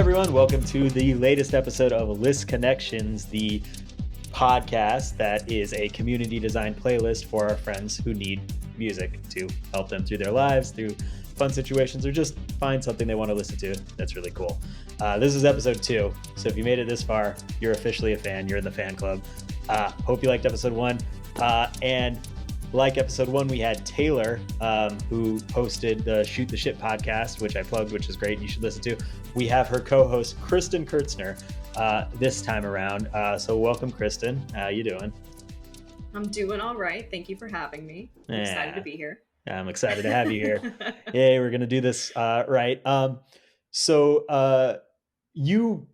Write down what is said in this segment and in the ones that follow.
everyone. Welcome to the latest episode of List Connections, the podcast that is a community design playlist for our friends who need music to help them through their lives, through fun situations, or just find something they want to listen to that's really cool. This is episode 2, so if you made it this far, you're officially a fan. You're in the fan club. Hope you liked episode 1. And like episode 1, we had Taylor, who hosted the Shoot the Shit podcast, which I plugged, which is great. You should listen to. We have her co-host, Kristen Kiertzner, this time around. So welcome, Kristen. How you doing? I'm doing all right. Thank you for having me. I'm excited to be here. I'm excited to have you here. Yay, we're going to do this right. So you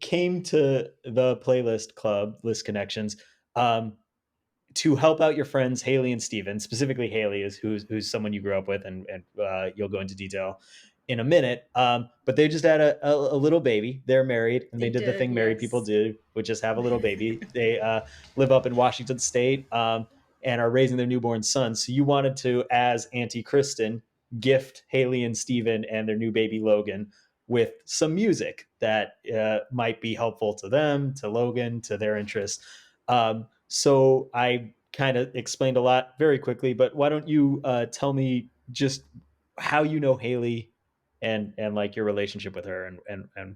came to the playlist club, List Connections, to help out your friends Haley and Steven. Specifically Haley is who's someone you grew up with, and you'll go into detail in a minute. But they just had a little baby. They're married, and they did the thing married people do, which is have a little baby. They live up in Washington State and are raising their newborn son. So you wanted to, as Auntie Kristen, gift Haley and Steven and their new baby Logan with some music that might be helpful to them, to Logan, to their interests. So I kind of explained a lot very quickly, but why don't you tell me just how you know Haley and like your relationship with her and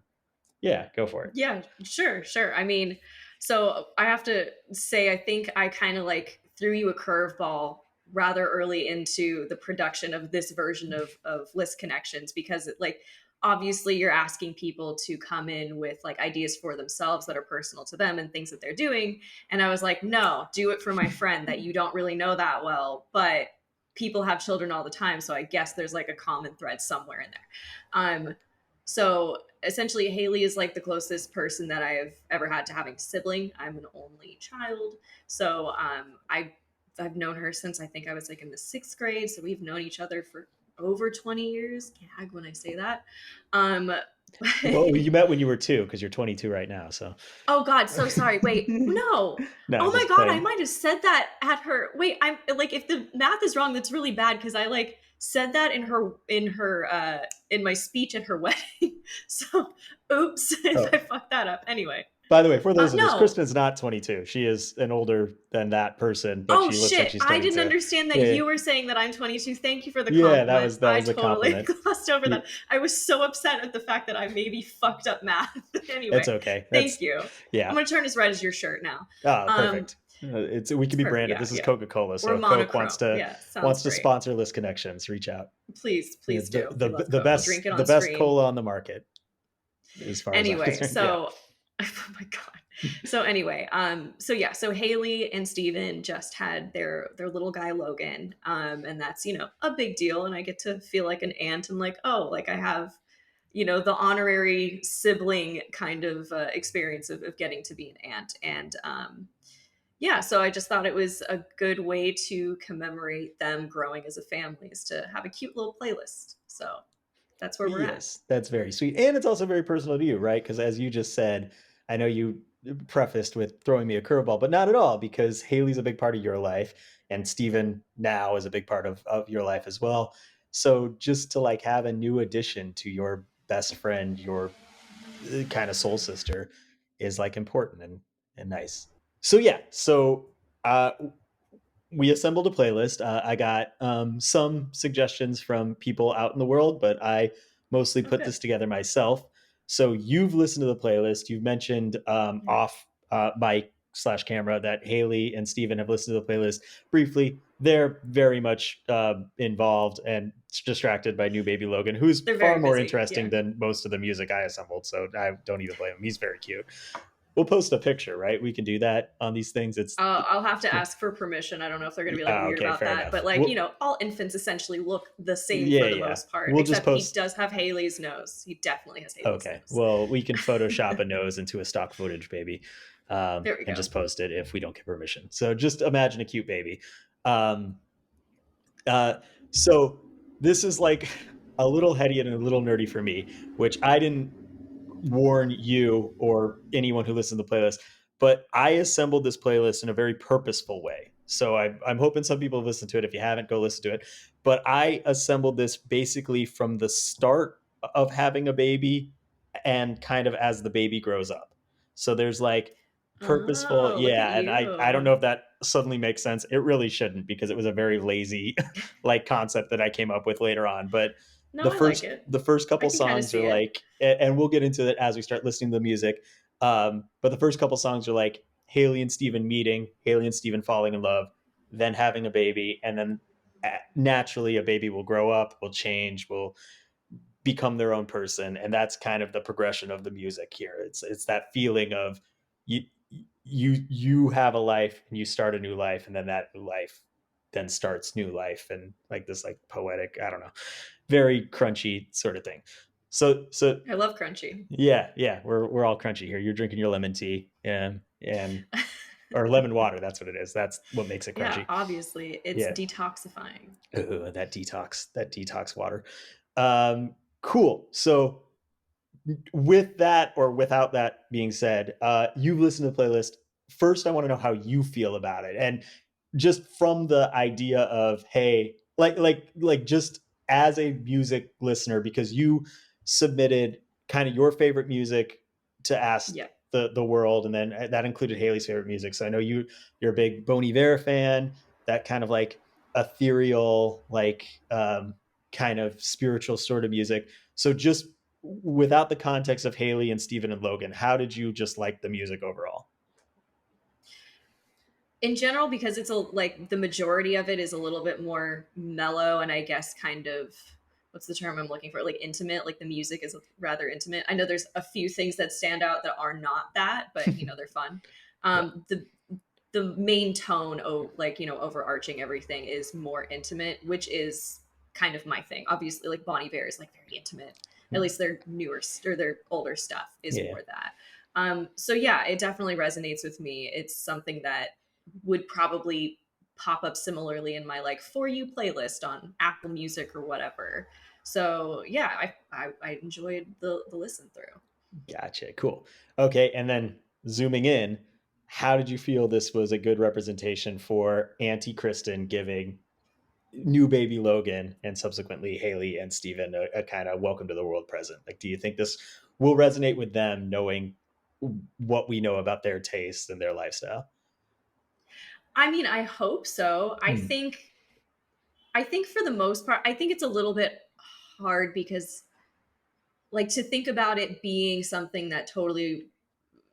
yeah, go for it. Yeah, sure. I mean, so I have to say, I think I kind of like threw you a curveball rather early into the production of this version of List Connections, because obviously you're asking people to come in with like ideas for themselves that are personal to them and things that they're doing. And I was like, no, do it for my friend that you don't really know that well, but people have children all the time. So I guess there's like a common thread somewhere in there. So essentially Haley is like the closest person that I have ever had to having a sibling. I'm an only child. So I've known her since I think I was like in the 6th grade. So we've known each other for over 20 years. Gag when I say that. Well, you met when you were 2, because you're 22 right now. So. Oh God, so sorry. Wait, no. Oh my God, I might have said that at her. Wait, I'm like, if the math is wrong, that's really bad, because I like said that in my speech at her wedding. So, oops, if I fucked that up. Anyway. By the way, for those listeners, Kristen's not 22. She is an older than that person, but she looks like she's 22. I didn't understand that you were saying that I'm 22. Thank you for the compliment. Yeah, that was a compliment. I totally glossed over that. I was so upset at the fact that I maybe fucked up math. Anyway, that's okay. Thank you. Yeah, I'm gonna turn as red as your shirt now. Oh, perfect. We can be branded. This is Coca-Cola, so Coke wants to sponsor List Connections. Reach out, please do. The best cola on the market. As far as oh my God. So anyway, so Haley and Steven just had their little guy Logan. And that's, a big deal. And I get to feel like an aunt and like, oh, like I have, the honorary sibling kind of experience of getting to be an aunt. And so I just thought it was a good way to commemorate them growing as a family, is to have a cute little playlist. So that's where we're at. That's very sweet. And it's also very personal to you, right? Because as you just said, I know you prefaced with throwing me a curveball, but not at all, because Haley's a big part of your life and Steven now is a big part of your life as well. So just to like have a new addition to your best friend, your kind of soul sister, is like important and nice. So yeah, we assembled a playlist. I got some suggestions from people out in the world, but I mostly put this together myself. So you've listened to the playlist. You've mentioned off mic / camera that Haley and Steven have listened to the playlist briefly. They're very much involved and distracted by new baby Logan, who's far more interesting than most of the music I assembled. So I don't even blame him. He's very cute. We'll post a picture, right? We can do that on these things. I'll have to ask for permission. I don't know if they're going to be like weird about that. Enough. But like, all infants essentially look the same for the most part. Except he does have Haley's nose. He definitely has Haley's nose. Well, we can Photoshop a nose into a stock footage baby and just post it if we don't get permission. So just imagine a cute baby. So this is like a little heady and a little nerdy for me, which I didn't warn you or anyone who listens to the playlist, but I assembled this playlist in a very purposeful way. So I'm hoping some people have listened to it. If you haven't, go listen to it. But I assembled this basically from the start of having a baby and kind of as the baby grows up. So there's like purposeful, Oh, look at yeah. And I don't you. know if that suddenly makes sense. It really shouldn't, because it was a very lazy like concept that I came up with later on. But No, I like it. the first I couple can kind of songs are see it. like, and we'll get into it as we start listening to the music. But the first couple songs are like Haley and Steven meeting, Haley and Steven falling in love, then having a baby, and then naturally a baby will grow up, will change, will become their own person, and that's kind of the progression of the music here. It's that feeling of you you have a life and you start a new life, and then that new life then starts new life, and like this like poetic, I don't know, very crunchy sort of thing. So I love crunchy. yeah, yeah, we're all crunchy here. You're drinking your lemon tea and or lemon water. That's what it is. That's what makes it Yeah, crunchy. obviously, it's Yeah. detoxifying. Ugh, that detox water. Cool. So with that or without that being said, you've listened to the playlist. First, I want to know how you feel about it, and just from the idea of, hey, like just as a music listener, because you submitted kind of your favorite music to ask Yeah. the world, and then that included Haley's favorite music. So I know you're a big Bon Iver fan, that kind of like ethereal, like kind of spiritual sort of music. So just without the context of Haley and Steven and Logan, how did you just like the music overall? In general, because it's a like the majority of it is a little bit more mellow, and I guess kind of, what's the term I'm looking for, like intimate. Like the music is rather intimate. I know there's a few things that stand out that are not that, but they're fun. Yeah. The main tone, like overarching everything, is more intimate, which is kind of my thing. Obviously, like Bonnie Bear is like very intimate. At least their newer or their older stuff is Yeah. more that. So yeah, it definitely resonates with me. It's something that would probably pop up similarly in my like for you playlist on Apple Music or whatever. So yeah, I enjoyed the listen through. Gotcha. Cool. Okay. And then zooming in, how did you feel this was a good representation for Auntie Kristen giving new baby Logan and subsequently Haley and Steven a kind of welcome to the world present? Like, do you think this will resonate with them knowing what we know about their taste and their lifestyle? I mean, I hope so. Hmm. I think for the most part, I think it's a little bit hard because like to think about it being something that totally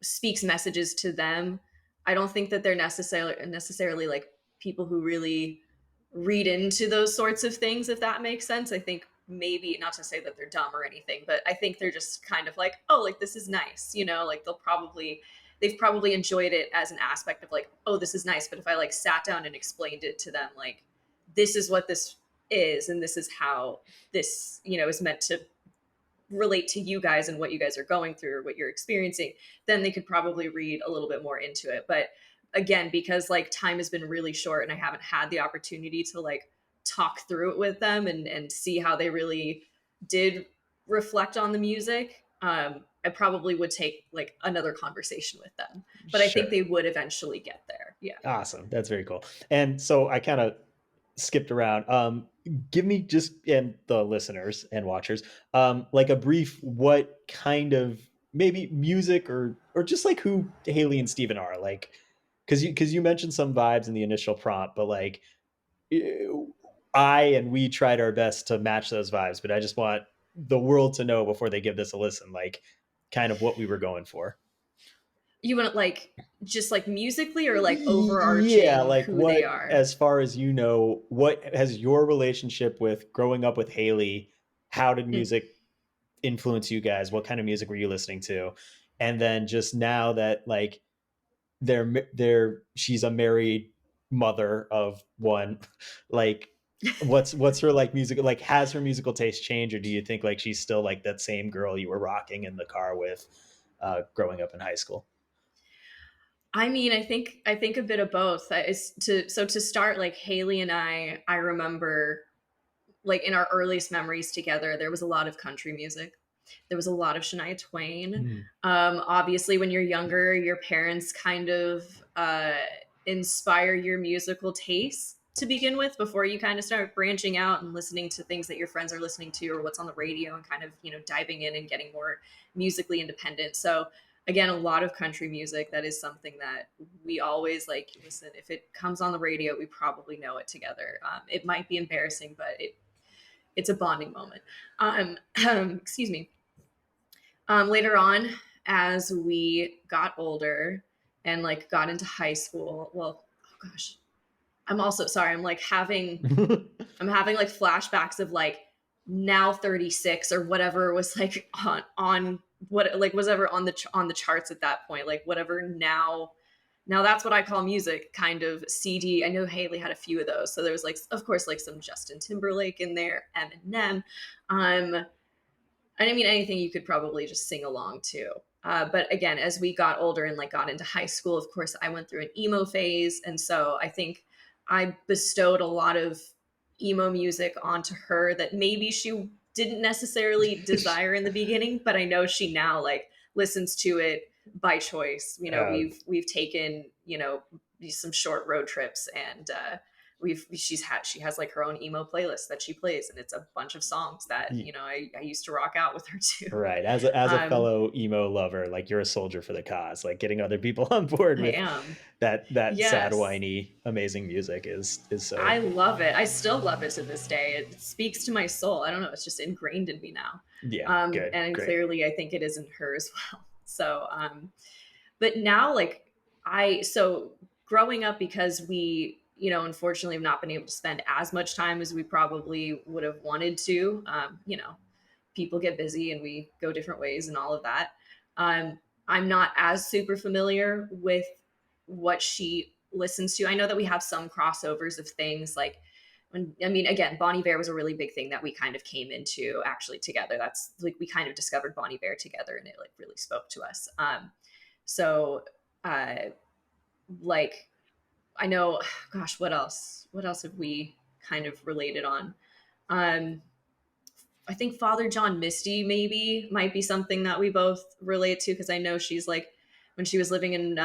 speaks messages to them. I don't think that they're necessarily like people who really read into those sorts of things, if that makes sense. I think maybe, not to say that they're dumb or anything, but I think they're just kind of like, oh, like this is nice, like they've probably enjoyed it as an aspect of like, oh, this is nice. But if I like sat down and explained it to them, like, this is what this is, and this is how this, is meant to relate to you guys and what you guys are going through or what you're experiencing, then they could probably read a little bit more into it. But again, because like time has been really short and I haven't had the opportunity to like talk through it with them and see how they really did reflect on the music, I probably would take like another conversation with them. But I think Sure. they would eventually get there. Yeah. Awesome. That's very cool. And so I kind of skipped around. Give me just, and the listeners and watchers, like a brief what kind of maybe music or just like who Haley and Steven are, like, because you mentioned some vibes in the initial prompt, but like eh, I and we tried our best to match those vibes, but I just want the world to know before they give this a listen, like kind of what we were going for. You want like just like musically or like Yeah, overarching like who they what, are? as far as you know, what has your relationship with growing up with Haley? How did Mm. music influence you guys? What kind of music were you listening to? And then just now that like she's a married mother of one, like what's her like music, like has her musical taste changed, or do you think like she's still like that same girl you were rocking in the car with growing up in high school? I mean, I think a bit of both. Is to so to start, like Haley and I remember like in our earliest memories together, there was a lot of country music. There was a lot of Shania Twain. Hmm. Obviously, when you're younger, your parents kind of inspire your musical taste. to begin with before you kind of start branching out and listening to things that your friends are listening to or what's on the radio and kind of, diving in and getting more musically independent. So again, a lot of country music, that is something that we always like, listen, if it comes on the radio, we probably know it together. It might be embarrassing, but it's a bonding moment. Excuse me. Later on, as we got older and like got into high school, well, oh gosh, I'm also sorry. I'm having like flashbacks of like now 36 or whatever was like on what like was ever on the charts at that point, like whatever now that's what I call music kind of CD. I know Haley had a few of those, so there was like of course like some Justin Timberlake in there, Eminem, um and I mean, anything you could probably just sing along to. But again, as we got older and like got into high school, of course, I went through an emo phase, and so I think I bestowed a lot of emo music onto her that maybe she didn't necessarily desire in the beginning, but I know she now like listens to it by choice. uh, We've taken some short road trips, and she has like her own emo playlist that she plays, and it's a bunch of songs that I used to rock out with her too. right. As a um fellow emo lover, like you're a soldier for the cause. Like getting other people on board I with am. that sad, Yes, whiny, amazing music is so I love it. I still love it to this day. It speaks to my soul. I don't know, it's just ingrained in me now. yeah, good, And great. clearly I think it is in her as well. So but now like so growing up, because we unfortunately have not been able to spend as much time as we probably would have wanted to. People get busy and we go different ways and all of that. um, I'm not as super familiar with what she listens to. I know that we have some crossovers of things like I mean, again, Bonnie Bear was a really big thing that we kind of came into actually together. That's like we kind of discovered Bonnie Bear together, and it like really spoke to us. So uh like I know, gosh, what else have we kind of related on? um I think Father John Misty maybe might be something that we both relate to, because I know she's like when she was living in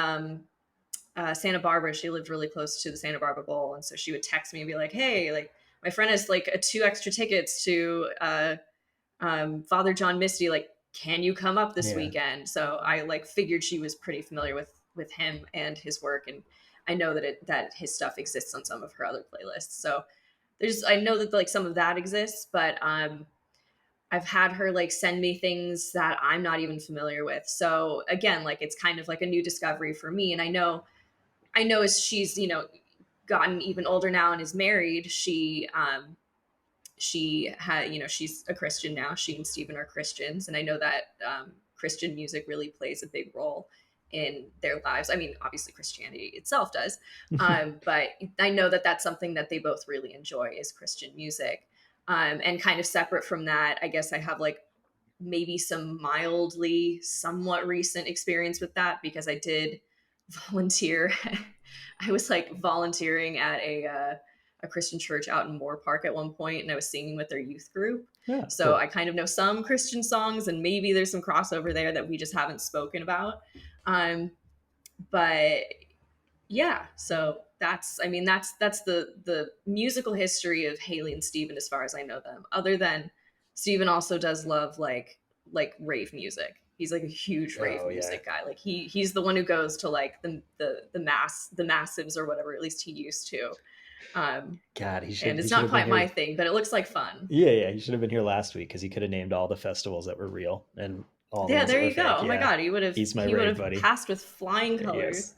Santa Barbara, she lived really close to the Santa Barbara Bowl, and so she would text me and be like, "Hey, like my friend has like two extra tickets to Father John Misty. Like, can you come up this Yeah. weekend?" So I like figured she was pretty familiar with him and his work, and I know that his stuff exists on some of her other playlists. So I know that like some of that exists, but I've had her like send me things that I'm not even familiar with. So again, like it's kind of like a new discovery for me. And I know as she's gotten even older now and is married, she had she's a Christian now. She and Stephen are Christians, and I know that Christian music really plays a big role in their lives. I mean, obviously Christianity itself does, but I know that that's something that they both really enjoy is Christian music. And kind of separate from that, I guess I have like maybe some mildly somewhat recent experience with that, because I did volunteer. I was like volunteering at a Christian church out in Moore Park at one point, and I was singing with their youth group. Yeah, So cool. I kind of know some Christian songs, and maybe there's some crossover there that we just haven't spoken about. Um, but yeah, so that's the musical history of Haley and Steven as far as I know them. Other than Steven also does love like rave music. He's like a huge rave Oh yeah. music guy. Like he's the one who goes to like the massives or whatever, at least he used to. Um God, and he it's should not have been quite my here. thing, but it looks like fun. Yeah, yeah, he should have been here last week because he could have named all the festivals that were real and all the Yeah, ones that there were you go. fake. Oh my Yeah, god, he's my he would rave have buddy. passed with flying Yes. colors.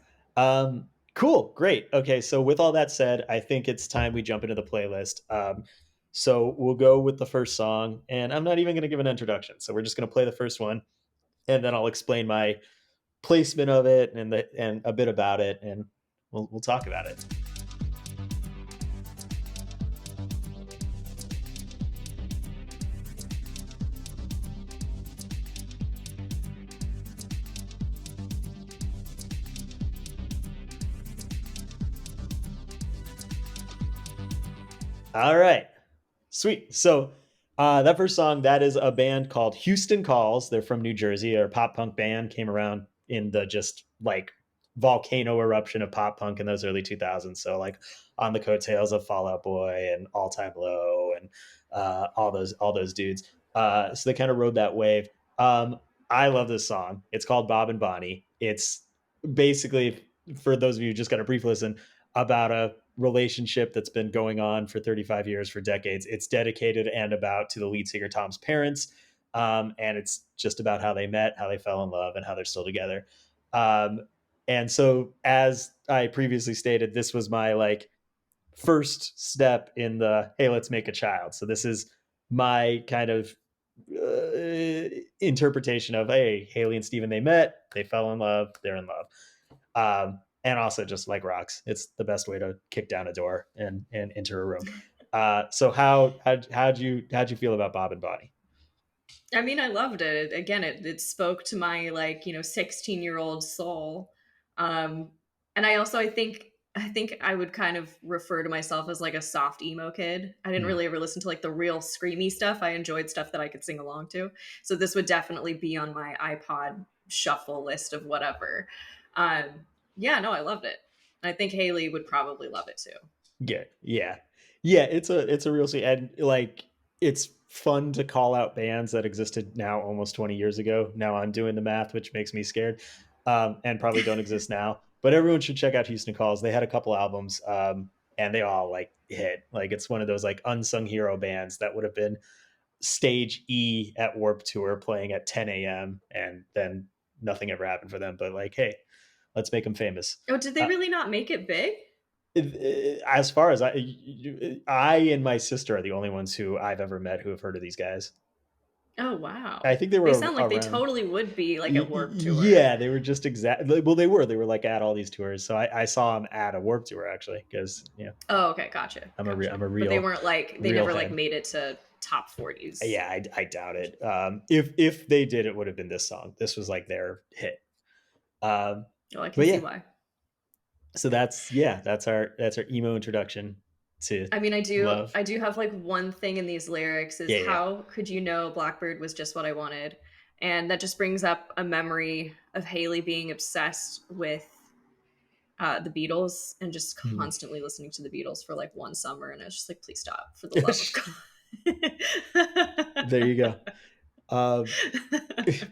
Cool, great. Okay, so with all that said, I think it's time we jump into the playlist. So we'll go with the first song, and I'm not even going to give an introduction. So we're just going to play the first one, and then I'll explain my placement of it and a bit about it, and we'll talk about it. All right. Sweet. So that first song, that is a band called Houston Calls. They're from New Jersey. They're a pop punk band. Came around in the just like volcano eruption of pop punk in those early 2000s. So like on the coattails of Fall Out Boy and All Time Low and all those dudes. So they kind of rode that wave. I love this song. It's called Bob and Bonnie. It's basically, for those of you who just got a brief listen, about a relationship that's been going on for 35 years, for decades. It's dedicated and about to the lead singer Tom's parents. And it's just about how they met, how they fell in love, and how they're still together. Um, and so, as I previously stated, this was my like first step in the hey, let's make a child. So this is my kind of interpretation of hey, Haley and Steven, they met, they fell in love, they're in love. And also just like rocks. It's the best way to kick down a door and enter a room. So how'd you feel about Bob and Bonnie? I mean, I loved it. Again, it spoke to my, like, 16-year-old soul. Um and I think I would kind of refer to myself as like a soft emo kid. I didn't Mm. really ever listen to like the real screamy stuff. I enjoyed stuff that I could sing along to. So this would definitely be on my iPod shuffle list of whatever. Yeah, no, I loved it. I think Haley would probably love it too. Yeah, yeah, yeah. It's a real scene, and like it's fun to call out bands that existed now almost 20 years ago. Now I'm doing the math, which makes me scared, and probably don't exist now. But everyone should check out Houston Calls. They had a couple albums, and they all like hit. Like it's one of those like unsung hero bands that would have been stage E at Warp Tour playing at 10 a.m. and then nothing ever happened for them. But like, hey, let's make them famous. Oh, did they Uh, really not make it big? as far as I and my sister are the only ones who I've ever met who have heard of these guys. Oh, wow. I think they They were sound like they around. totally would be like at Warp Tour. Yeah, they were just exactly. Well, they were like at all these tours. So I saw them at a Warp Tour actually because Oh, okay, gotcha, I'm gotcha. a But they real weren't like they real never like head. made it to top 40s. Yeah, I doubt it. If they did, it would have been this song. This was like their hit. Um, Oh, I can but see yeah, why. so that's our emo introduction to I mean, I do love. I do have like one thing in these lyrics is Yeah, yeah. how could you know Blackbird was just what I wanted? And that just brings up a memory of Haley being obsessed with the Beatles and just Mhm. constantly listening to the Beatles for like one summer. And I was just like, please stop, for the love of There you go. God. Um,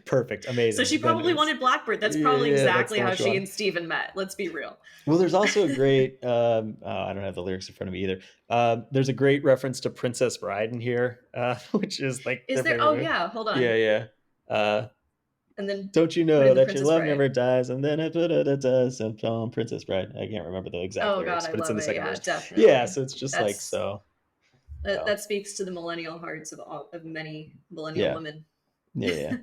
Perfect, So she amazing. Then probably it's wanted Blackbird. That's probably yeah, that's exactly the one how she she wanted. and Steven met. Let's be real. Well, there's also a great. Oh, I don't have the lyrics in front of me either. There's a great reference to Princess Bride in here, which is like Is their there? favorite Oh, movie. yeah, hold Yeah, on. yeah. Uh, And then don't you put know in the that your Princess love Bride. never dies, and then I put it does and on Princess Bride. I can't remember the exact Oh, God, lyrics, I but it's in love the it. second Yeah, verse. Yeah, definitely. so it's just like That's so. that, So that speaks to the millennial hearts of many millennial yeah, women. yeah,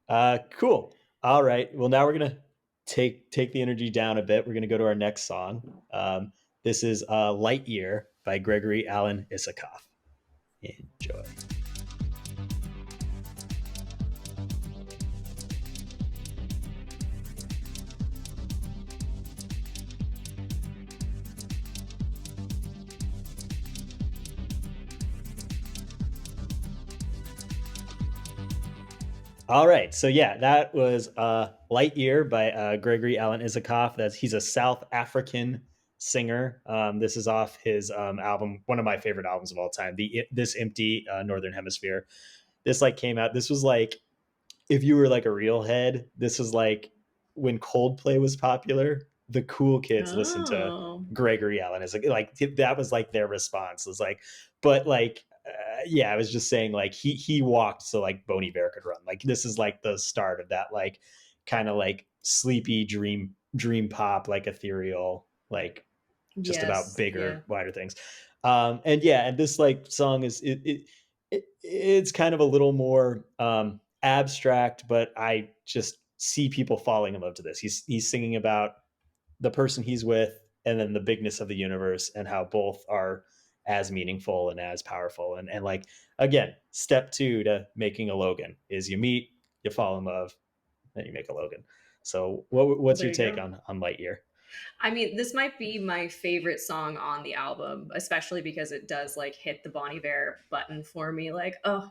yeah. Cool. All right. Well, now we're gonna take the energy down a bit. We're gonna go to our next song. This is "Light Year" by Gregory Alan Isakov. Enjoy. All right. So yeah, that was "Light Year" by Gregory Alan Isakov. He's a South African singer. This is off his album, one of my favorite albums of all time, the This Empty Northern Hemisphere. This like came out. This was like if you were like a real head, this was like when Coldplay was popular. The cool kids listened to Oh, Gregory Allen as like that was like their response. It was like, but like, yeah, I was just saying like he walked so like Bon Iver could run. Like this is like the start of that like kind of like sleepy dream pop like ethereal like just about yes, yeah. bigger, wider things. And yeah, and this like song is it's kind of a little more abstract, but I just see people falling in love to this. He's singing about the person he's with, and then the bigness of the universe, and how both are as meaningful and as powerful. And like again, step two to making a Logan is you meet, you fall in love, then you make a Logan. So Well, what's there your you take go. on Lightyear? I mean, this might be my favorite song on the album, especially because it does like hit the Bon Iver button for me. Like, oh,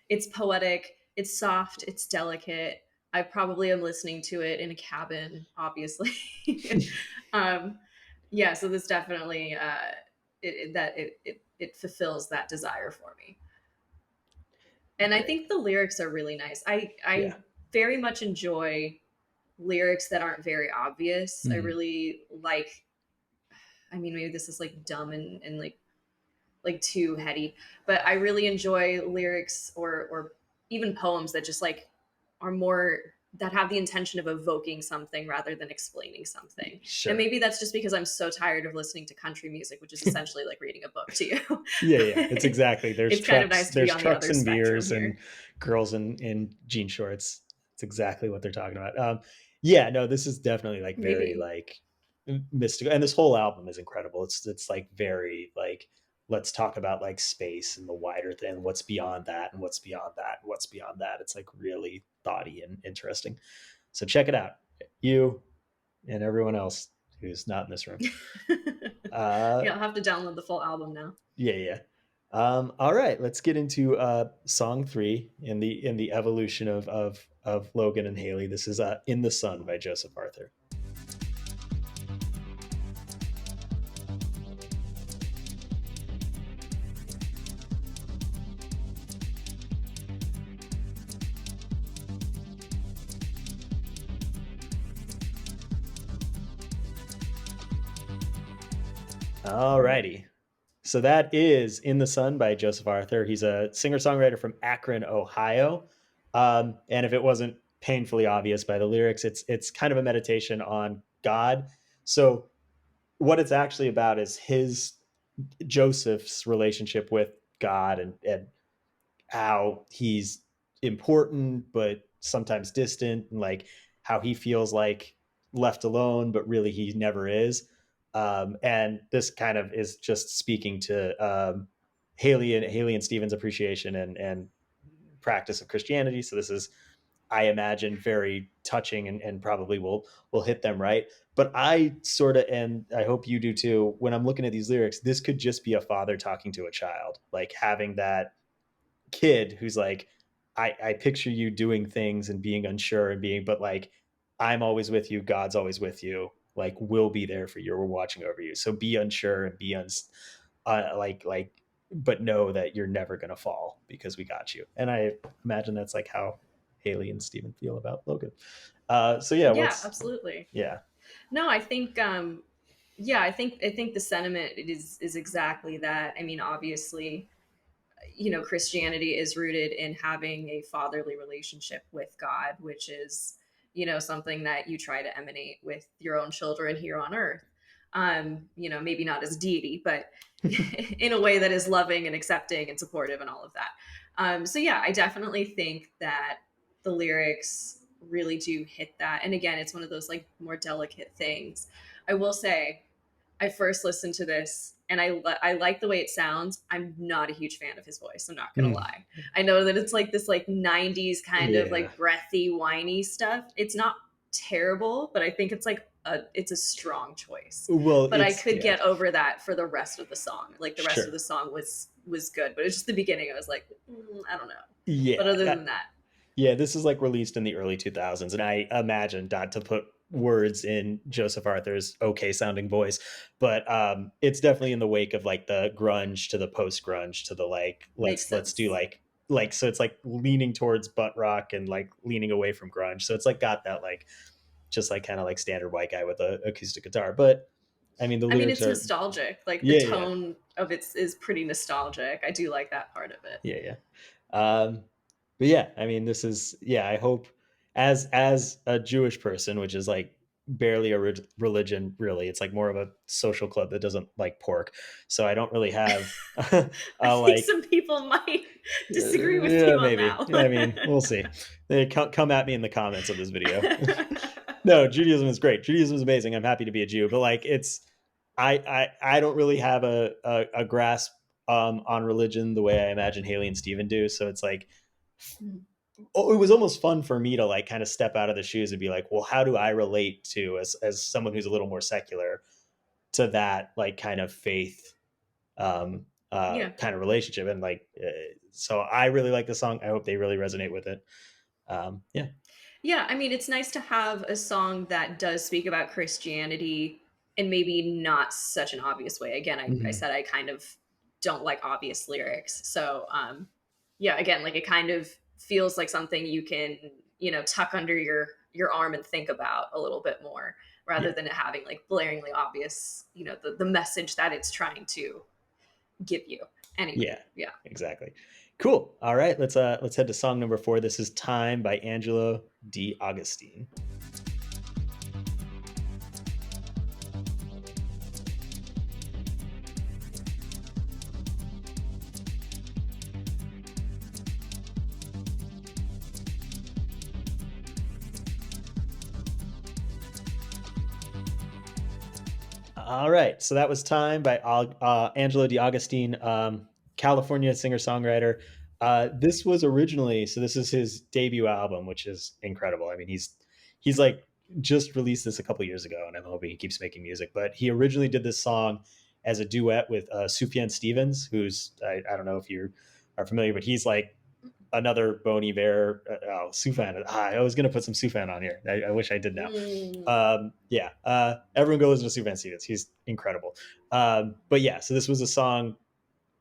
it's poetic, it's soft, it's delicate. I probably am listening to it in a cabin, obviously. um, yeah, so this definitely it fulfills that desire for me. And I Great. think the lyrics are really nice. I Yeah. very much enjoy lyrics that aren't very obvious. I Mhm. really like, I mean, maybe this is like dumb and like too heady, but I really enjoy lyrics or even poems that just like are more, that have the intention of evoking something rather than explaining something. And Sure. maybe that's just because I'm so tired of listening to country music, which is essentially like reading a book to you. Yeah, yeah, it's exactly. It's kind of nice to be There's on the trucks other and spectrum beers here. and girls in jean shorts. It's exactly what they're talking about. Yeah, no, this is definitely like very Maybe. like mystical, and this whole album is incredible. It's like very like let's talk about like space and the wider thing, what's beyond that, and what's beyond that, and what's beyond that. It's like really thoughty and interesting. So check it out, you and everyone else who's not in this room. Uh, Yeah, I'll have to download the full album now. Yeah, yeah. All right, let's get into song three in the evolution of Logan and Haley. This is "In the Sun" by Joseph Arthur. All righty. So that is "In the Sun" by Joseph Arthur. He's a singer songwriter from Akron, Ohio. And if it wasn't painfully obvious by the lyrics, it's kind of a meditation on God. So what it's actually about is his Joseph's relationship with God and how he's important but sometimes distant, and like how he feels like left alone but really he never is. And this kind of is just speaking to Haley and Stephen's appreciation and practice of Christianity. So this is, I imagine, very touching and probably will hit them right. But I sort of, and I hope you do too, when I'm looking at these lyrics, this could just be a father talking to a child, like having that kid who's like, I picture you doing things and being unsure and being, but like, I'm always with you. God's always with you. Like, we'll be there for you. We're watching over you. So be unsure and be but know that you're never going to fall because we got you. And I imagine that's like how Haley and Steven feel about Logan. So yeah, Yeah, what's, absolutely. yeah. No, I think yeah, I think the sentiment is exactly that. I mean, obviously, Christianity is rooted in having a fatherly relationship with God, which is, something that you try to emanate with your own children here on earth. Maybe not as deity, but in a way that is loving and accepting and supportive and all of that. So yeah, I definitely think that the lyrics really do hit that. And again, it's one of those like more delicate things. I will say, I first listened to this and I like the way it sounds. I'm not a huge fan of his voice. I'm not gonna Mm, lie. I know that it's like this like '90s kind of yeah. like breathy, whiny stuff. It's not terrible, but I think it's a strong choice. Well, But I it's, could yeah, get over that for the rest of the song. Like the rest of sure. the song was good, but it's just the beginning. I was like, I don't know. But Yeah. other than that, Yeah, this is like released in the early 2000s, and I imagine, not to put words in Joseph Arthur's okay sounding voice, but it's definitely in the wake of like the grunge to the post grunge to the like makes let's do sense. like so it's like leaning towards butt rock and like leaning away from grunge. So it's like got that like just like kind of like standard white guy with a acoustic guitar. But I mean the I mean, lyrics it's are, nostalgic. Like the yeah, yeah, tone of it is pretty nostalgic. I do like that part of it. yeah, yeah. But yeah, I mean, this is, yeah. I hope as a Jewish person, which is like barely a religion, really, it's like more of a social club that doesn't like pork. So I don't really have I think like some people might disagree with you on maybe. that I mean, we'll see. They come at me in the comments of this video. No, Judaism is great. Judaism is amazing. I'm happy to be a Jew, but like it's I don't really have a grasp on religion the way I imagine Haley and Steven do. So it's like, one. oh, it was almost fun for me to like kind of step out of the shoes and be like, well, how do I relate to, as someone who's a little more secular, to that like kind of faith Yeah. kind of relationship. And like so I really like the song. I hope they really resonate with it. Yeah. Yeah, I mean, it's nice to have a song that does speak about Christianity and maybe not such an obvious way. Again, I Mhm. said I kind of don't like obvious lyrics. So, yeah, again, like it kind of feels like something you can, tuck under your arm and think about a little bit more rather Yeah. than it having like blaringly obvious, the message that it's trying to give you. Yeah, Anyway, yeah. exactly. Cool. All right, let's head to song number 4. This is Time by Angelo D. Augustine. All right, so that was Time by Angelo D. Augustine, California singer-songwriter. This was originally, so this is his debut album, which is incredible. I mean, he's like just released this a couple years ago, and I'm hoping he keeps making music. But he originally did this song as a duet with Sufjan Stevens, who's I don't know if you are familiar, but he's like another Bon Iver. Sufjan. I was gonna put some Sufjan on here. I wish I did now. Mm. Yeah, everyone go listen to Sufjan Stevens. He's incredible. But yeah, so this was a song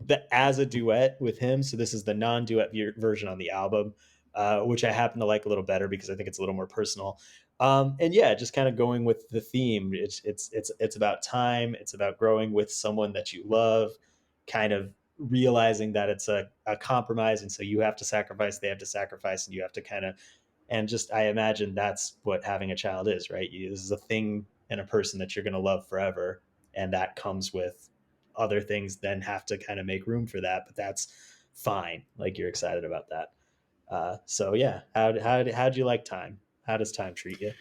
that as a duet with him. So this is the non-duet version on the album, which I happen to like a little better because I think it's a little more personal. And yeah, just kind of going with the theme. It's about time. It's about growing with someone that you love, kind of realizing that it's a compromise, and so you have to sacrifice, they have to sacrifice, and you have to kind of, and just I imagine that's what having a child is, right? This is a thing and a person that you're going to love forever, and that comes with other things. Then have to kind of make room for that, but that's fine. Like you're excited about that. So yeah, how'd you like Time? How does Time treat you?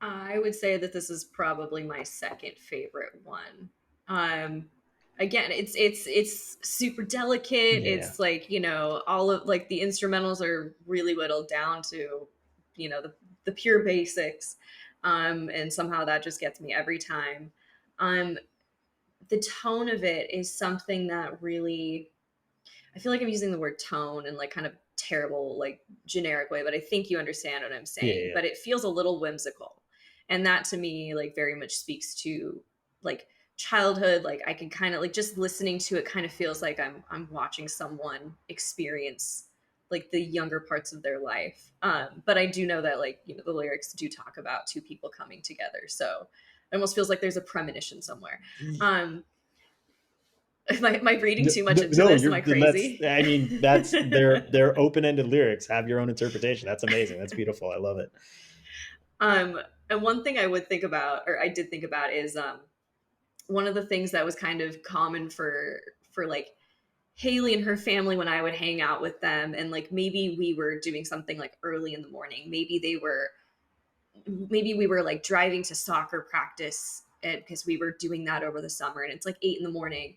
I would say that this is probably my second favorite one. Um, Again, it's super delicate. Yeah. It's like all of like the instrumentals are really whittled down to the pure basics, and somehow that just gets me every time. Um, the tone of it is something that really, I feel like I'm using the word tone in like kind of terrible, like generic way, but I think you understand what I'm Yeah. saying. Yeah. But it feels a little whimsical. And that to me, like, very much speaks to like childhood. Like I can kind of like just listening to it kind of feels like I'm watching someone experience like the younger parts of their life. But I do know that like, the lyrics do talk about two people coming together. So it almost feels like there's a premonition somewhere. Um, am I reading No, too much no, into no, this? Am you're I that's. crazy? I mean, that's they're open-ended lyrics. Have your own interpretation. That's amazing. That's beautiful. I love it. um, and one thing I would think about, or I did think about, is one of the things that was kind of common for like Haley and her family when I would hang out with them, and like maybe we were doing something like early in the morning. Maybe we were like driving to soccer practice because we were doing that over the summer, and it's like 8 in the morning.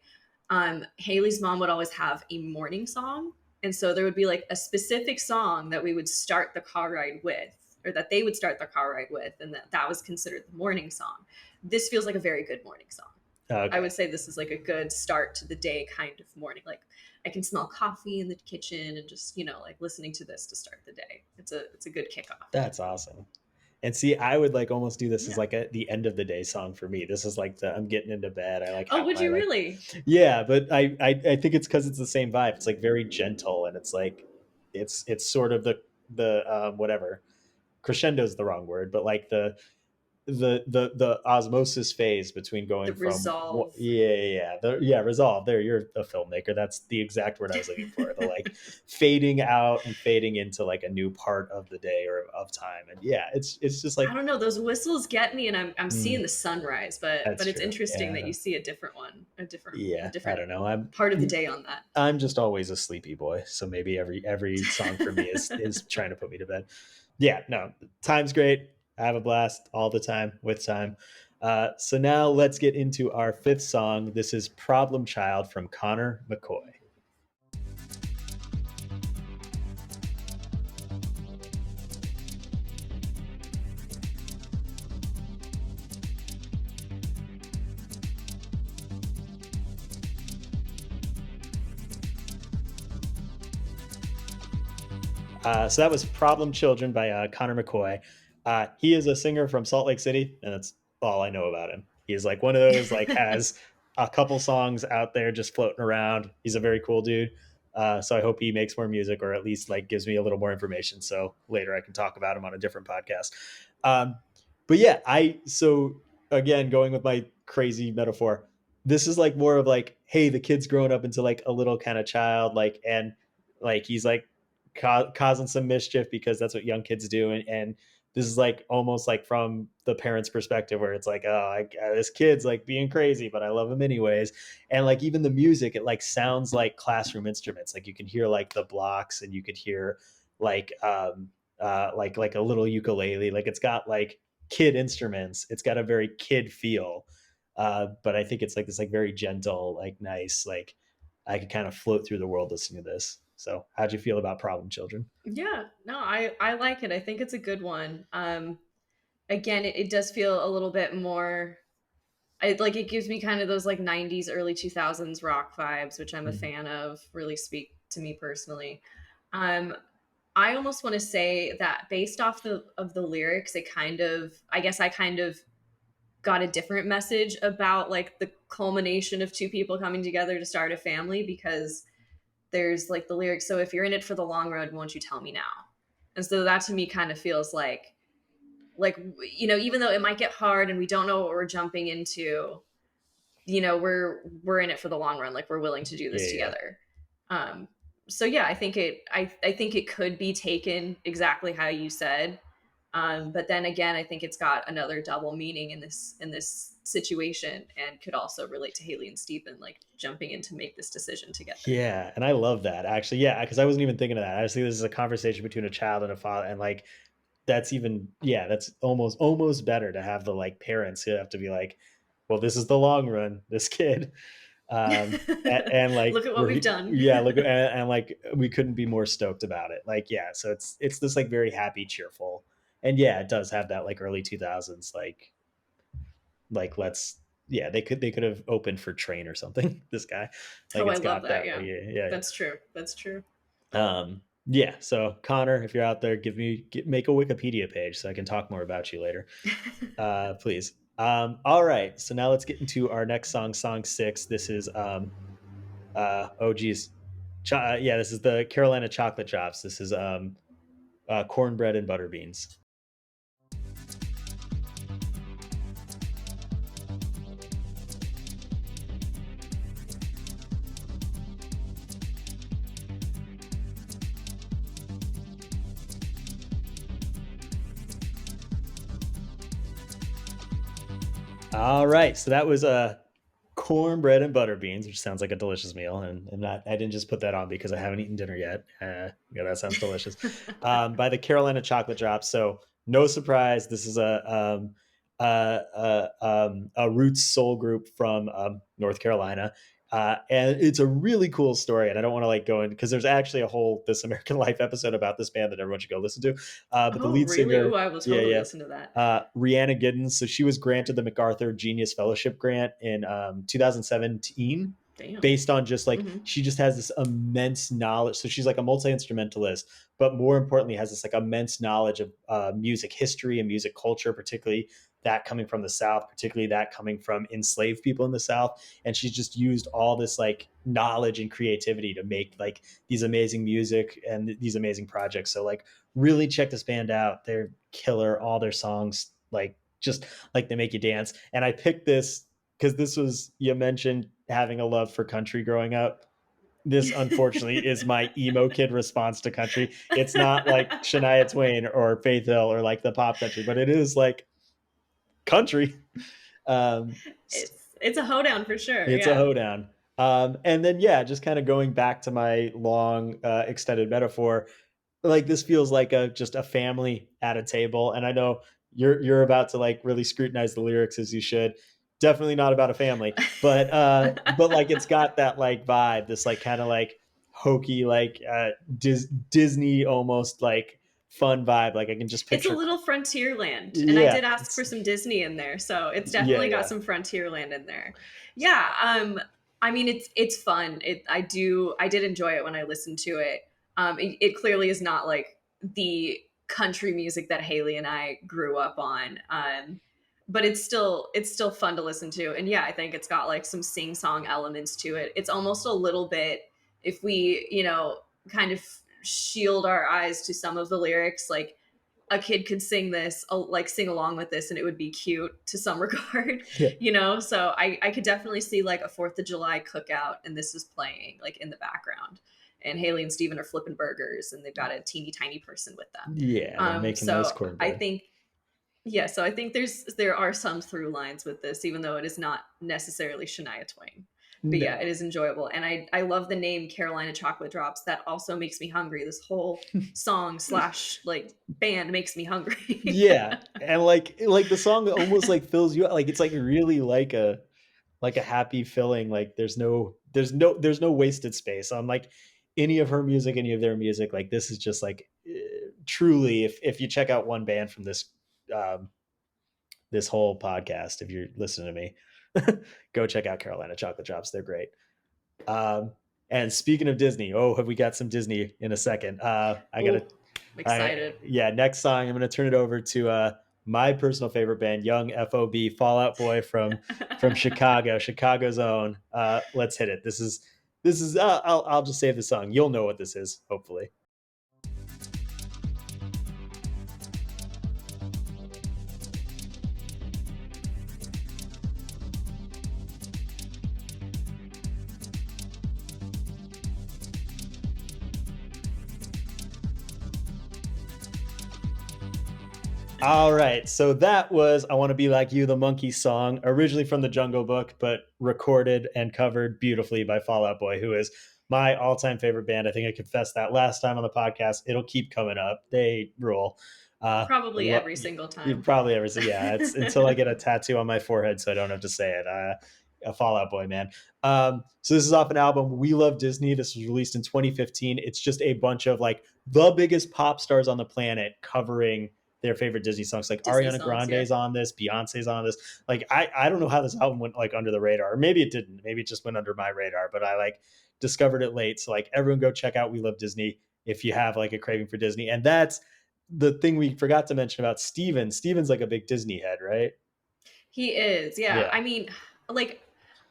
Haley's mom would always have a morning song, and so there would be like a specific song that we would start the car ride with, or that they would start the car ride with, and that was considered the morning song. This feels like a very good morning song. I Okay. would say this is like a good start to the day kind of morning. Like I can smell coffee in the kitchen and just, like listening to this to start the day. It's a good kickoff. That's awesome. And see, I would like almost do this as Yeah. like the end of the day song for me. This is like the I'm getting into bed. I like Oh, have would my you like, really? yeah, but I think it's because it's the same vibe. It's like very gentle, and it's like it's sort of the whatever, crescendo is the wrong word, but like the osmosis phase between The going from resolve. yeah, resolve. There, you're a filmmaker. That's the exact word I was looking for. The like fading out and fading into like a new part of the day or of time. And yeah, it's just I like don't know. Those whistles get me, and I'm seeing mm, the sunrise, but that's it's true. interesting that Yeah. you see a different one, a Yeah, I different don't know. part of the day on that. I'm just always a sleepy boy, so maybe every song for me is trying to put me to bed. Yeah, no, Time's great. I have a blast all the time with Time. So now let's get into our fifth song. This is Problem Child from Connor McCoy. So that was Problem Children by Connor McCoy. He is a singer from Salt Lake City, and that's all I know about him. He's like one of those, like, has a couple songs out there just floating around. He's a very cool dude. So I hope he makes more music, or at least like gives me a little more information, so later I can talk about him on a different podcast. Um, but yeah, so again, going with my crazy metaphor, this is like more of like, hey, the kid's growing up into like a little kind of child, like, and like he's like causing some mischief because that's what young kids do, and this is like almost like from the parents' perspective, where it's like, oh, this kid's like being crazy, but I love him anyways. And like even the music, it like sounds like classroom instruments. Like you can hear like the blocks, and you could hear like like a little ukulele. Like it's got like kid instruments. It's got a very kid feel. But I think it's like this like very gentle, like nice, like I could kind of float through the world listening to this. So how'd you feel about Problem Children? Yeah, no, I like it. I think it's a good one. Again, it does feel a little bit more. Like it gives me kind of those like '90s, early 2000s rock vibes, which I'm a Mhm. fan of. Really speak to me personally. Um, I almost want to say that based off the lyrics, it kind of, I guess I kind of got a different message about like the culmination of two people coming together to start a family, because there's like the lyrics, so if you're in it for the long road, won't you tell me now? And so that to me kind of feels like even though it might get hard and we don't know what we're jumping into, we're in it for the long run, like we're willing to do Yeah, this yeah. together. um so yeah, I think it could be taken exactly how you said. But then again, I think it's got another double meaning in this situation, and could also relate to Haley and Stephen like jumping in to make this decision together. Yeah, and I love that actually. Yeah, because I wasn't even thinking of that. I just think this is a conversation between a child and a father, and like that's even, yeah, that's almost better to have the like parents who have to be like, well, this is the long run. This kid, and like Look at what we've done. yeah, look, and like we couldn't be more stoked about it. Like yeah, so it's this like very happy, cheerful, and yeah, it does have that like early 2000s like let's yeah, they could have opened for Train or something. This guy, like Oh, I it's love got that. that like Yeah, yeah, yeah. that's true. That's true. Yeah, so Connor, if you're out there, make a Wikipedia page so I can talk more about you later, please. All right, so now let's get into our next song, song 6. This is oh geez, yeah, this is the Carolina Chocolate Drops. This is cornbread and butter beans. All right, so that was cornbread and butter beans, which sounds like a delicious meal, and not, I didn't just put that on because I haven't eaten dinner yet. Yeah, that sounds delicious. By the Carolina Chocolate Drops. So no surprise, this is a roots soul group from North Carolina. And it's a really cool story, and I don't want to like go in because there's actually a whole This American Life episode about this band that everyone should go listen to. But the Oh, lead really? Ooh, singer, I will yeah, totally yeah, listen to that. Rihanna Giddens. So she was granted the MacArthur Genius Fellowship Grant in 2017, Damn. based on just like Hmm. she just has this immense knowledge. So she's like a multi instrumentalist, but more importantly, has this like immense knowledge of music history and music culture, particularly that coming from the South, particularly that coming from enslaved people in the South. And she's just used all this like knowledge and creativity to make like these amazing music and these amazing projects. So like really check this band out. They're killer. All their songs, like just like they make you dance. And I picked this because this was, you mentioned having a love for country growing up. This unfortunately is my emo kid response to country. It's not like Shania Twain or Faith Hill or like the pop country, but it is like country. Um, It's a hoedown for sure. it's a Yeah. hoedown. And then yeah, just kind of going back to my long extended metaphor, like this feels like a just a family at a table. And I know you're about to like really scrutinize the lyrics as you should. Definitely not about a family, but like it's got that like vibe, this like kind of like hokey, like Disney almost like fun vibe. Like I can just It's a picture. little Frontierland, and I Yeah, did ask for it's some Disney in there, so it's yeah, definitely got yeah. some Frontierland in there. Yeah. I mean, it's fun. I did enjoy it when I listened to it. It clearly is not like the country music that Haley and I grew up on. But it's still fun to listen to. And yeah, I think it's got like some sing song elements to it. It's almost a little bit, if we, kind of shield our eyes to some of the lyrics, like a kid could sing this, like sing along with this, and it would be cute to some regard, Yeah. So I could definitely see like a Fourth of July cookout, and this is playing like in the background, and Haley and Steven are flipping burgers, and they've got a teeny tiny person with them. Yeah, they're making those So I cornbread. think, yeah, so I think there are some through lines with this, even though it is not necessarily Shania Twain. But yeah, it No. is enjoyable, and I love the name Carolina Chocolate Drops. That also makes me hungry. This whole song slash like band makes me hungry. Yeah, and like the song almost like fills you up. Like it's like really like a happy filling. Like there's no wasted space on like any of her music, any of their music. Like this is just like truly, if you check out one band from um, this whole podcast, if you're listening to me, go check out Carolina Chocolate Drops. They're great. Um, and speaking of Disney, oh, have we got some Disney in a second? I gotta, Oh, I'm excited. yeah. Next song, I'm gonna turn it over to my personal favorite band, Young FOB, Fallout Boy from Chicago, Chicago's own. Let's hit it. This is. I'll just save the song. You'll know what this is, hopefully. All right. So that was I Want to Be Like You, the Monkey song, originally from the Jungle Book, but recorded and covered beautifully by Fall Out Boy, who is my all time favorite band. I think I confessed that last time on the podcast. It'll keep coming up. They rule. Probably every single You time. probably ever say, yeah, it's until I get a tattoo on my forehead so I don't have to say it. A Fall Out Boy, man. So this is off an album, We Love Disney. This was released in 2015. It's just a bunch of like the biggest pop stars on the planet covering their favorite Disney songs. Like Disney Ariana songs, yeah. Grande's on this, Beyonce's on this. Like I don't know how this album went like under the radar, or maybe it didn't. Maybe it just went under my radar, but I like discovered it late. So like everyone go check out We Love Disney if you have like a craving for Disney. And that's the thing we forgot to mention about Steven. Steven's like a big Disney head, right? He is, yeah. Yeah. I mean, like,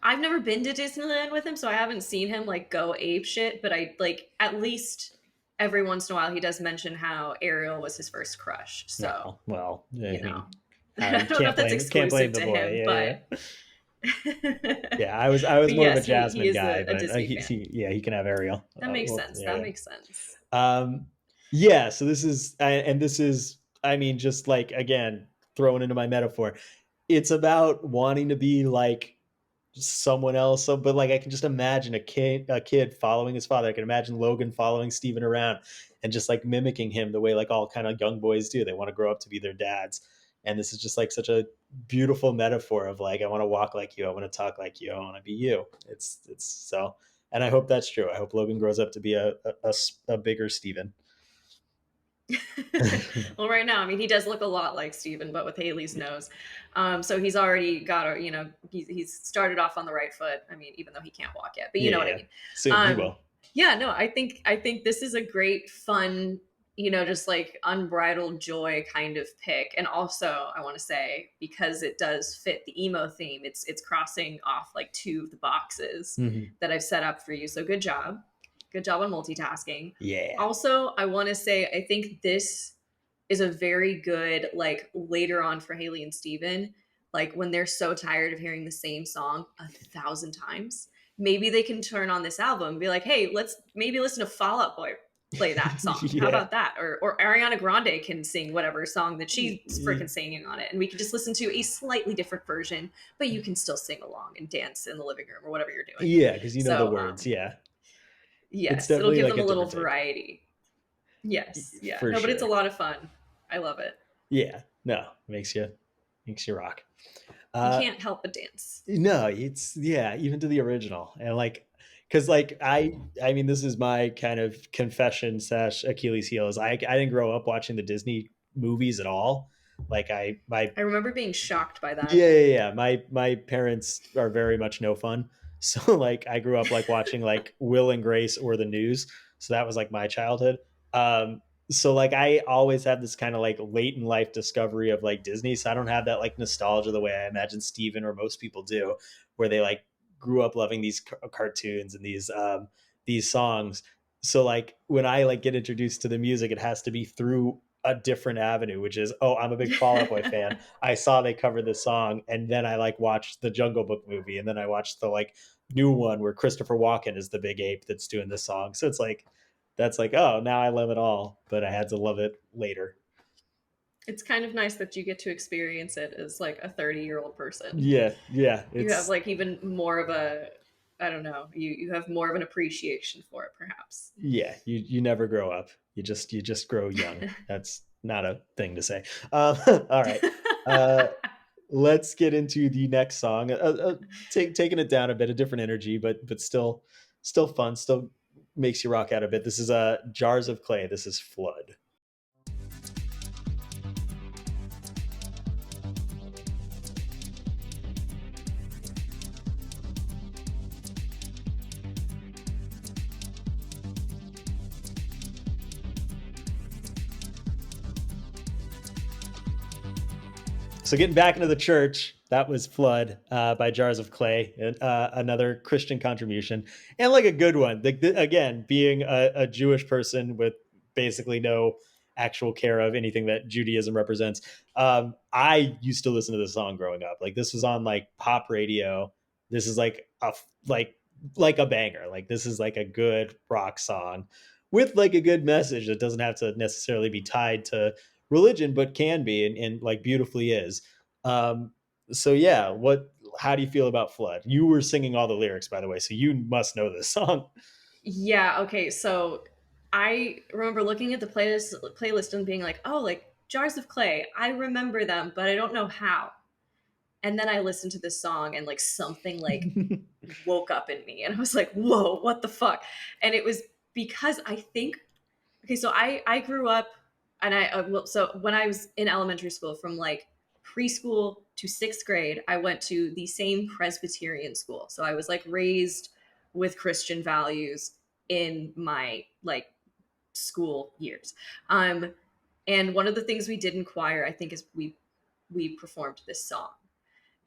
I've never been to Disneyland with him, so I haven't seen him like go ape shit. But I like at least every once in a while he does mention how Ariel was his first crush. So Well, I you mean, know, I don't know if that's can't blame exclusive the to boy. him, Yeah, but yeah. Yeah, I was but more of a yes, he Jasmine is guy, a but Disney fan. yeah, he can have Ariel. That makes Well, sense. yeah, That yeah. makes sense. Um, yeah, so this is, I mean, just like, again, thrown into my metaphor, it's about wanting to be like someone else. So, but like, I can just imagine a kid following his father. I can imagine Logan following Steven around and just like mimicking him the way like all kind of young boys do. They want to grow up to be their dads. And this is just like such a beautiful metaphor of like, I want to walk like you. I want to talk like you. I want to be you. It's so, and I hope that's true. I hope Logan grows up to be a bigger Steven. Well, right now, I mean, he does look a lot like Steven, but with Haley's nose. So he's already got a, he's started off on the right foot. I mean, even though he can't walk yet, but you Yeah, know what I yeah. mean. Soon he Um, will. yeah, no, I think this is a great, fun, just like unbridled joy kind of pick. And also, I want to say because it does fit the emo theme, it's crossing off like two of the boxes Mhm. that I've set up for you. So good job. Good job on multitasking. Yeah. Also, I want to say I think this is a very good like later on for Haley and Steven, like when they're so tired of hearing the same song 1,000 times, maybe they can turn on this album and be like, hey, let's maybe listen to Fall Out Boy play that song. How Yeah. about that? Or Ariana Grande can sing whatever song that she's freaking singing on it, and we can just listen to a slightly different version, but you can still sing along and dance in the living room or whatever you're doing. Yeah, because you know the So words. Yeah. It's yes, it'll definitely give like them a a little different take. variety. Yes, yeah. For No, but it's a sure. lot of fun. I love it. Yeah. No, makes you rock. You Uh can't help but dance. no, it's yeah, even to the original. And like because like I mean this is my kind of confession slash Achilles heel is I didn't grow up watching the Disney movies at all. Like I my I remember being shocked by that. Yeah, yeah, yeah. My parents are very much no fun. So like I grew up like watching like Will and Grace or the news. So that was like my childhood. So like I always have this kind of like late in life discovery of like Disney. So I don't have that like nostalgia the way I imagine Steven or most people do, where they like grew up loving these cartoons and these songs. So like when I like get introduced to the music, it has to be through a different avenue, which is, oh, I'm a big Fall Out Boy fan. I saw they covered this song, and then I like watched the Jungle Book movie, and then I watched the like new one where Christopher Walken is the big ape that's doing this song. So it's like that's like, oh, now I love it all, but I had to love it later. It's kind of nice that you get to experience it as like a 30-year-old person. Yeah, yeah, You have it's like even more of a, I don't know, you have more of an appreciation for it perhaps. yeah. You never grow up. You just grow young. That's not a thing to say. All right. Uh, let's get into the next song. Taking it down a bit, a different energy, but still fun. Still makes you rock out a bit. This is Jars of Clay. This is Flood. So getting back into the church, that was Flood by Jars of Clay, another Christian contribution, and like a good one. Again, being a Jewish person with basically no actual care of anything that Judaism represents, I used to listen to this song growing up. Like this was on like pop radio. This is like like a banger. Like this is like a good rock song with like a good message that doesn't have to necessarily be tied to religion, but can be and like beautifully is. Um, so yeah, what? How do you feel about Flood? You were singing all the lyrics, by the way, so you must know this song. Yeah, okay, so I remember looking at the playlist and being like, "Oh, like Jars of Clay. I remember them, but I don't know how." And then I listened to this song and like something like woke up in me and I was like, "Whoa, what the fuck?" And it was because I think, okay, so I grew up and well, so when I was in elementary school, from like preschool to 6th grade, I went to the same Presbyterian school. So I was like raised with Christian values in my like school years. And one of the things we did in choir, I think, is we performed this song.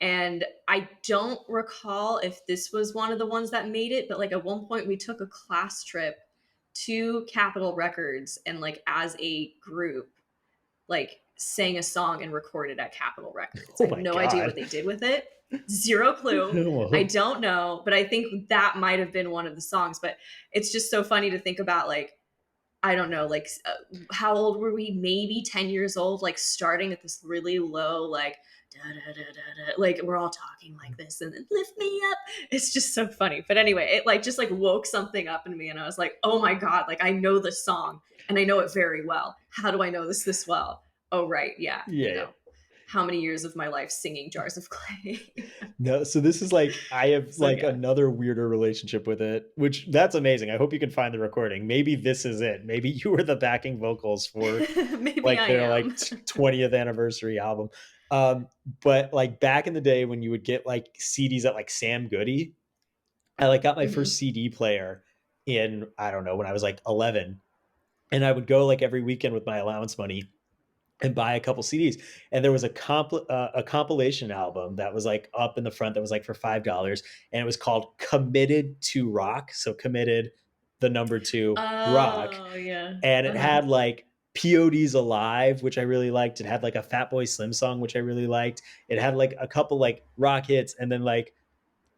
And I don't recall if this was one of the ones that made it, but like at one point we took a class trip to Capitol Records and like as a group, like sang a song and recorded at Capitol Records. Oh I have my no idea god. what they did with it. Zero clue. I don't know, but I think that might have been one of the songs. But it's just so funny to think about, like, I don't know, like how old were we? Maybe 10 years old, like starting at this really low, like, da, da, da, da, da, like we're all talking like this and then lift me up. It's just so funny. But anyway, it like just like woke something up in me and I was like, oh my God, like I know this song and I know it very well. How do I know this well? Oh, right. Yeah. You Yeah. know, how many years of my life singing Jars of Clay? No, so this is like I have So like yeah, another weirder relationship with it, which that's amazing. I hope you can find the recording. Maybe this is it. Maybe you were the backing vocals for maybe like I their am. like 20th anniversary album. Um, but like back in the day when you would get like CDs at like Sam Goody, I like got my Hmm. first CD player in I don't know when I was like 11, and I would go like every weekend with my allowance money and buy a couple CDs. And there was a compilation album that was like up in the front that was like for $5, and it was called "Committed to Rock." So committed, the number two rock, Oh yeah. and it Uh-huh. had like POD's Alive, which I really liked. It had like a Fatboy Slim song, which I really liked. It had like a couple like rock hits, and then like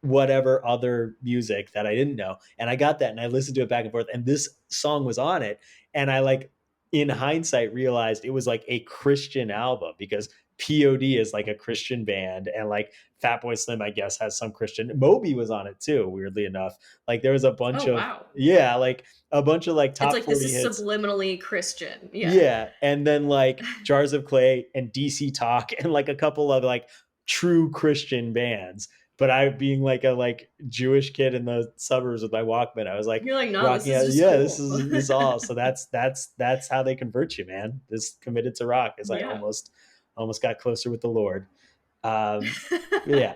whatever other music that I didn't know. And I got that and I listened to it back and forth. And this song was on it. And I like in hindsight realized it was like a Christian album because POD is like a Christian band and like Fatboy Slim, I guess, has some Christian. Moby was on it too, weirdly enough. Like there was a bunch Oh of wow. yeah, like a bunch of like It's top like this 40 is hits. subliminally Christian. Yeah. Yeah, and then like Jars of Clay and DC Talk and like a couple of like true Christian bands. But I being like a like Jewish kid in the suburbs with my Walkman, I was like You're like, no, this rocking is out. just Yeah, this cool. is this all. So that's how they convert you, man. This committed to rock as I Yeah. almost got closer with the Lord. Um, yeah,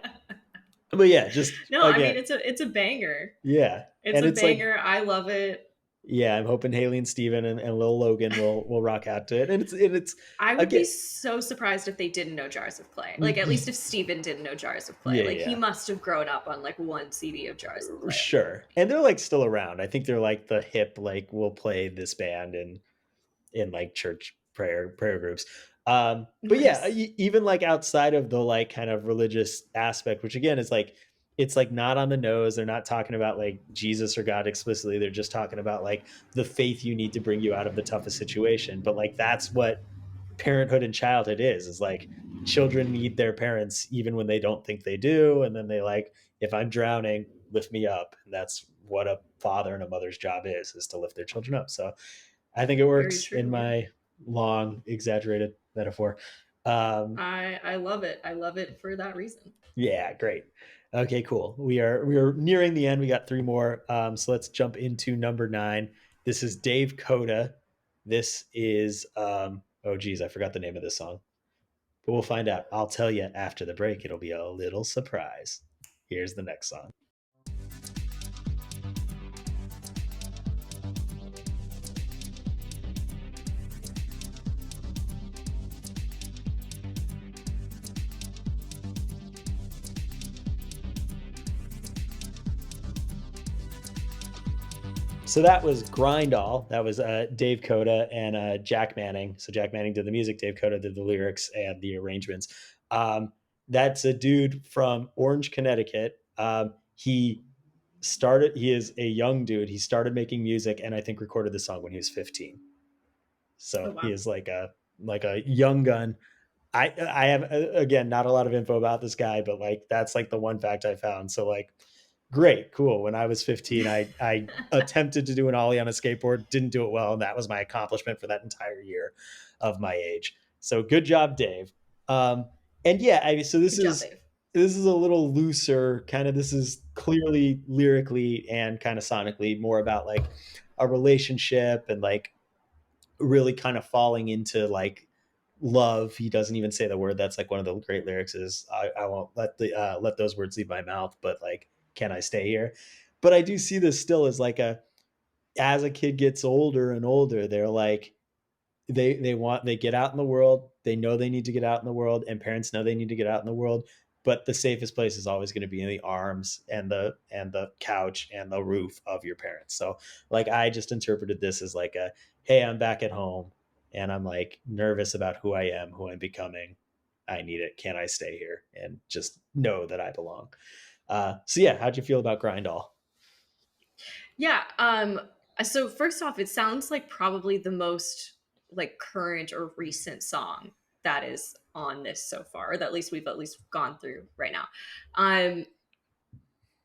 but yeah, just No, I mean again, it's a banger. yeah, It's and a it's like banger. I love it. Yeah, I'm hoping Haley and Steven and Lil Logan will rock out to it. And it's I would be again, so surprised if they didn't know Jars of Clay. Like, at least if Steven didn't know Jars of Clay. yeah, Like, he yeah. must have grown up on like one CD of Jars of Clay, I feel Sure. like. And they're like still around. I think they're like the hip, like we'll play this band in like church prayer groups. But yeah, Nice. even like outside of the like kind of religious aspect, which again is like it's like not on the nose. They're not talking about like Jesus or God explicitly. They're just talking about like the faith you need to bring you out of the toughest situation. But like that's what parenthood and childhood is like children need their parents even when they don't think they do, and then they like, if I'm drowning, lift me up. And that's what a father and a mother's job is to lift their children up. So I think it Very works in true. Yeah. my long exaggerated metaphor. um I love it. I love it for that reason. yeah, great. Okay, cool. We are nearing the end. We got three more. So let's jump into number 9. This is Dave Coda. This is oh geez, I forgot the name of this song. But we'll find out. I'll tell you after the break. It'll be a little surprise. Here's the next song. So that was Grindall. That was Dave Coda and Jack Manning. So Jack Manning did the music, Dave Coda did the lyrics and the arrangements. That's a dude from Orange, Connecticut. He is a young dude. He started making music and I think recorded the song when he was 15. Oh So he wow. is like a young gun. I have again not a lot of info about this guy, but like that's like the one fact I found. So like great, cool. When I was 15, I attempted to do an ollie on a skateboard, didn't do it well, and that was my accomplishment for that entire year of my age. So good job, Dave. And yeah, so Good job, Dave. this is a little looser, kind of. This is clearly lyrically and kind of sonically more about like a relationship and like really kind of falling into like love. He doesn't even say the word. That's like one of the great lyrics is I won't let those words leave my mouth, but like, can I stay here? But I do see this still as like as a kid gets older and older, they're like, they get out in the world, they know they need to get out in the world, and parents know they need to get out in the world, but the safest place is always going to be in the arms and the couch and the roof of your parents. So like I just interpreted this as like a, hey, I'm back at home and I'm like nervous about who I am, who I'm becoming. I need it. Can I stay here and just know that I belong? So yeah, how'd you feel about Grindall? Yeah. So first off, it sounds like probably the most like current or recent song that is on this so far, or that at least we've at least gone through right now. Um,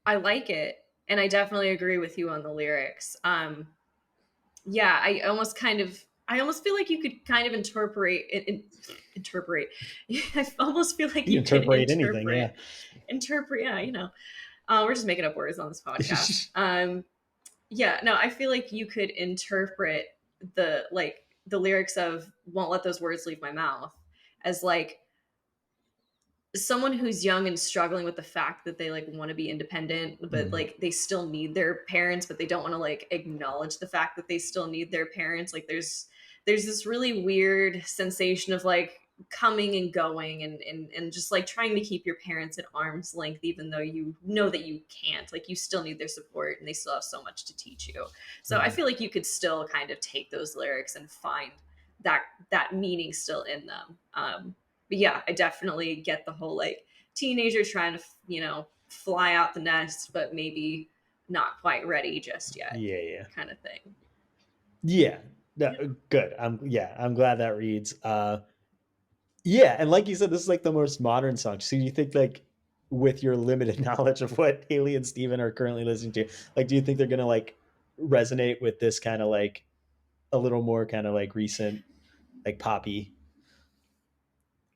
I like it, and I definitely agree with you on the lyrics. Yeah, I almost feel like you could kind of interpret. I almost feel like You you could interpret anything, yeah. interpret. Yeah, we're just making up words on this podcast. Yeah, no, I feel like you could interpret the lyrics of "Won't let those words leave my mouth" as like someone who's young and struggling with the fact that they like want to be independent, but Mhm. like they still need their parents, but they don't want to like acknowledge the fact that they still need their parents. Like there's this really weird sensation of like coming and going and just like trying to keep your parents at arm's length even though you know that you can't. Like you still need their support and they still have so much to teach you. So I Mhm. feel like you could still kind of take those lyrics and find that that meaning still in them. But yeah, I definitely get the whole like teenager trying to, fly out the nest, but maybe not quite ready just yet Yeah, yeah. kind of thing. Yeah. Good. I'm glad that reads. Yeah, and like you said, this is like the most modern song. So you think like with your limited knowledge of what Haley and Steven are currently listening to, like do you think they're gonna like resonate with this kind of like a little more kind of like recent, like poppy?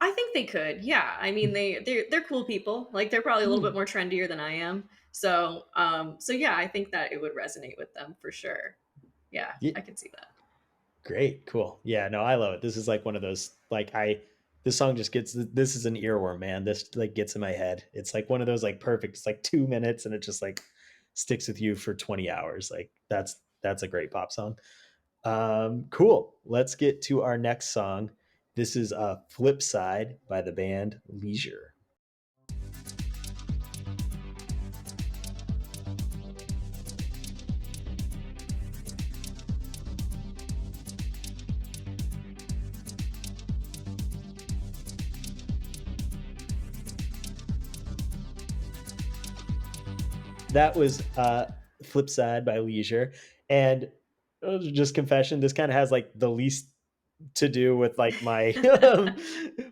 I think they could. Yeah. I mean they're cool people. Like they're probably a little Yeah. bit more trendier than I am. So yeah, I think that it would resonate with them for sure. Yeah, Yeah. I can see that. Great, cool. Yeah, no, I love it. This is like one of those like this song just gets this is an earworm, man. This like gets in my head. It's like one of those like perfect. It's like 2 minutes and it just like sticks with you for 20 hours. Like That's a great pop song. Cool. Let's get to our next song. This is Flip Side by the band Leisure. That was Flip Side by Leisure. And just confession, this kind of has like the least to do with like my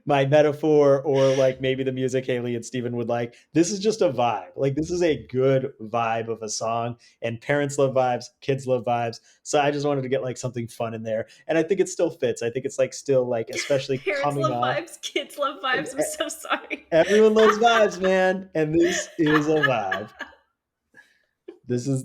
my metaphor or like maybe the music Haley and Steven would like. This is just a vibe. Like this is a good vibe of a song, and parents love vibes, kids love vibes. So I just wanted to get like something fun in there, and I think it still fits. I think it's like still like especially Parents coming love off. vibes, kids love vibes. I'm so sorry. Everyone loves vibes, man, and this is a vibe. This is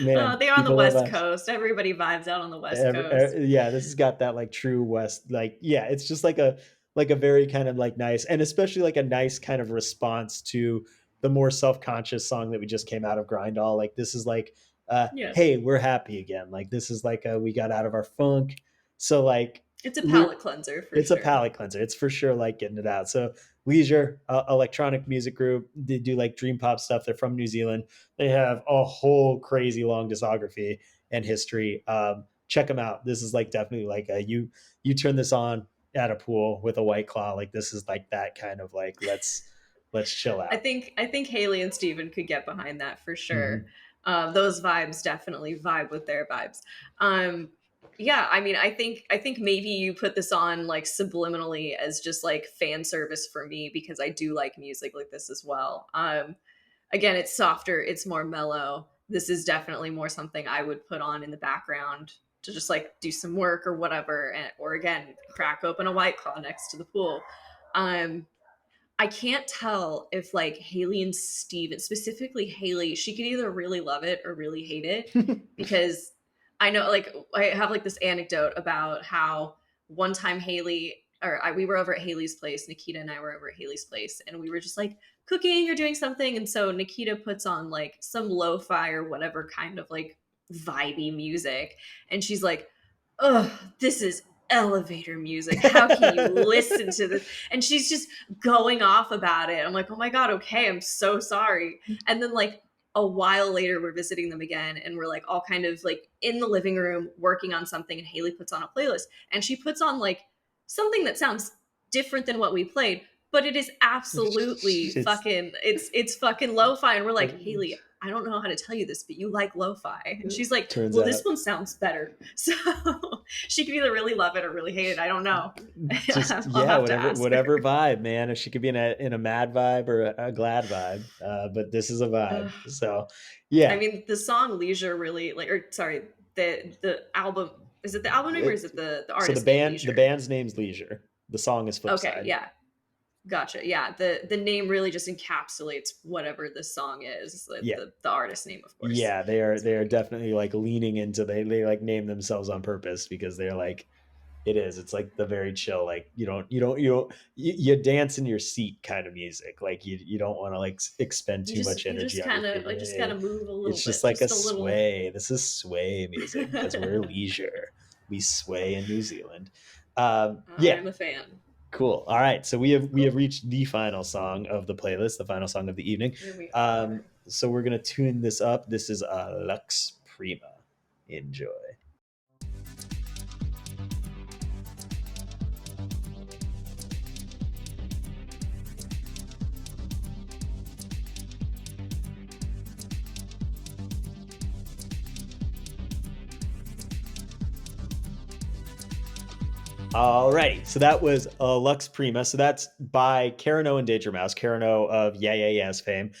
man. They're on the People love West vibes. Coast. Everybody vibes out on the West Coast. Yeah, this has got that like true West, like yeah, it's just like a very kind of like nice, and especially like a nice kind of response to the more self-conscious song that we just came out of Grindall. Like this is like Yeah. hey, we're happy again. Like this is like we got out of our funk. So like It's a palate cleanser for it's a sure. palate cleanser. It's for sure like getting it out. So Leisure, electronic music group, they do like dream pop stuff. They're from New Zealand. They have a whole crazy long discography and history. Check them out. This is like definitely like you turn this on at a pool with a White Claw. Like this is like that kind of like let's chill I out. think I think Haley and Steven could get behind that for sure. Mhm. Those vibes definitely vibe with their vibes. Um, yeah, I mean, I think maybe you put this on like subliminally as just like fan service for me because I do like music like this as well. Again, it's softer, it's more mellow. This is definitely more something I would put on in the background to just like do some work or whatever, or again, crack open a White Claw next to the pool. Um, I can't tell if like Haley and Steven, specifically Haley, she could either really love it or really hate it because I know like I have like this anecdote about how one time we were over at Haley's place, Nikita and I were over at Haley's place, and we were just like cooking or doing something, and so Nikita puts on like some lo-fi or whatever kind of like vibey music, and she's like, "Oh, this is elevator music. How can you listen to this?" And she's just going off about it. I'm like, "Oh my god, okay, I'm so sorry." And then like a while later we're visiting them again and we're like all kind of like in the living room working on something, and Haley puts on a playlist and she puts on like something that sounds different than what we played, but it is absolutely it's fucking it's fucking lo-fi. And we're like, "Haley, I don't know how to tell you this, but you like lo-fi." And she's like, turns "Well, this out one sounds better." So she could either really love it or really hate it. I don't know. just I'll yeah, have to whatever ask her. whatever vibe, man. If she could be in a mad vibe or a glad vibe, but this is a vibe. Ugh. So I yeah, mean, the song Leisure really like, or sorry, the album, is it the album name or is it, it the so artist name the Leisure? band's name's Leisure. The song is Okay, Flipside. yeah, gotcha. Yeah, the name really just encapsulates whatever the song is. Yeah, The artist name, of course, yeah, is they what are we mean. definitely like leaning into they like name themselves on purpose because they're like it is. It's like the very chill, like you dance in your seat kind of music. Like you don't want to like expend too much You energy just on your kind of feet. like just gotta move a little It's just bit, like a just a little. sway. This is sway music because we're leisure. We sway in New Zealand. Yeah, I'm a fan. cool. All right, so we have Cool. reached the final song of the playlist, the final song of the evening. Here we are. So we're gonna tune this up. This is Lux Prima. Enjoy. Alrighty, so that was Lux Prima. So that's by Carano and Danger Mouse. Carano of Yeah Yeah Yeah's fame.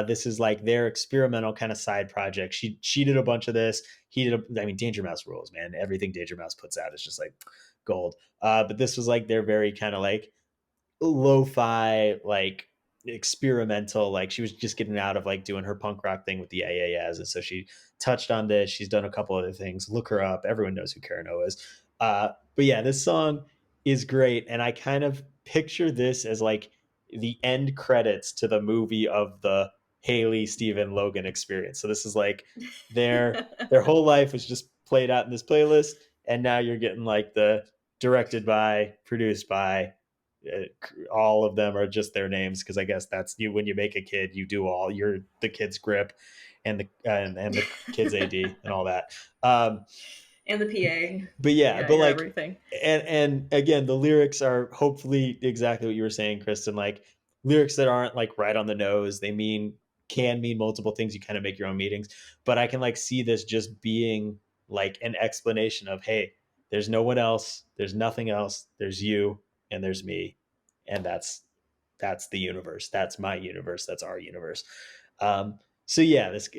This is like their experimental kind of side project. She did a bunch of this. He did. I mean, Danger Mouse rules, man. Everything Danger Mouse puts out is just like gold. But this was like their very kind of like lo-fi, like experimental. Like she was just getting out of like doing her punk rock thing with the AAS, and so she touched on this. She's done a couple other things. Look her up. Everyone knows who Carano is. But yeah, this song is great, and I kind of picture this as like the end credits to the movie of the Haley, Steven, Logan experience. So this is like their whole life was just played out in this playlist, and now you're getting like the directed by, produced by. All of them are just their names because I guess that's you when you make a kid, you do all you're the kid's grip and the kid's AD and all that. Um, And the PA. but yeah, Yeah, but you're like, everything. and again, the lyrics are hopefully exactly what you were saying, Kristen. Like lyrics that aren't like right on the nose. They can mean multiple things. You kind of make your own meanings. But I can like see this just being like an explanation of, hey, there's no one else, there's nothing else, there's you and there's me, and that's the universe. That's my universe. That's our universe. So yeah, this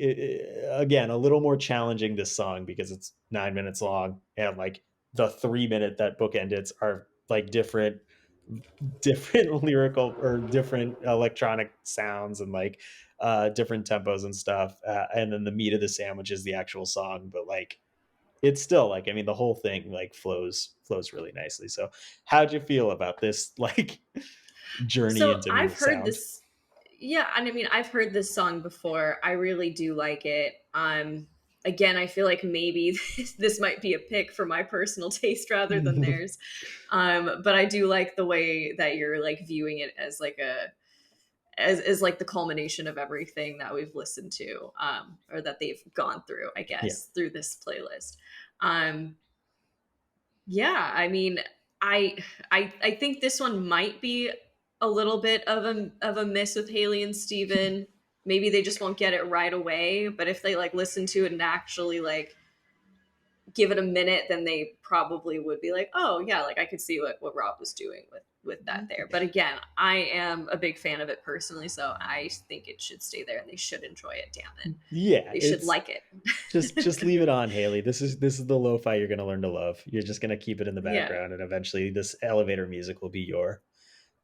again a little more challenging this song because it's 9 minutes long and like the 3 minute that bookend it are like different lyrical or different electronic sounds and like different tempos and stuff. And then the meat of the sandwich is the actual song, but like it's still like I mean the whole thing like flows really nicely. So how'd you feel about this like journey So into I've new heard sound? this. Yeah, and I mean, I've heard this song before. I really do like it. Again, I feel like maybe this might be a pick for my personal taste rather than theirs. But I do like the way that you're like viewing it as like as like the culmination of everything that we've listened to, or that they've gone through, I Yeah. guess, through this playlist. Um, yeah, I mean, I I think this one might be a little bit of a miss with Haley and Steven. Maybe they just won't get it right away, but if they like listen to it and actually like give it a minute, then they probably would be like, "Oh, yeah, like I could see what Rob was doing with that there." But again, I am a big fan of it personally, so I think it should stay there and they should enjoy it, damn it. Yeah, They should it's like it. just leave it on, Haley. This is the lo-fi you're gonna learn to love. You're just gonna keep it in the Yeah. background, and eventually this elevator music will be your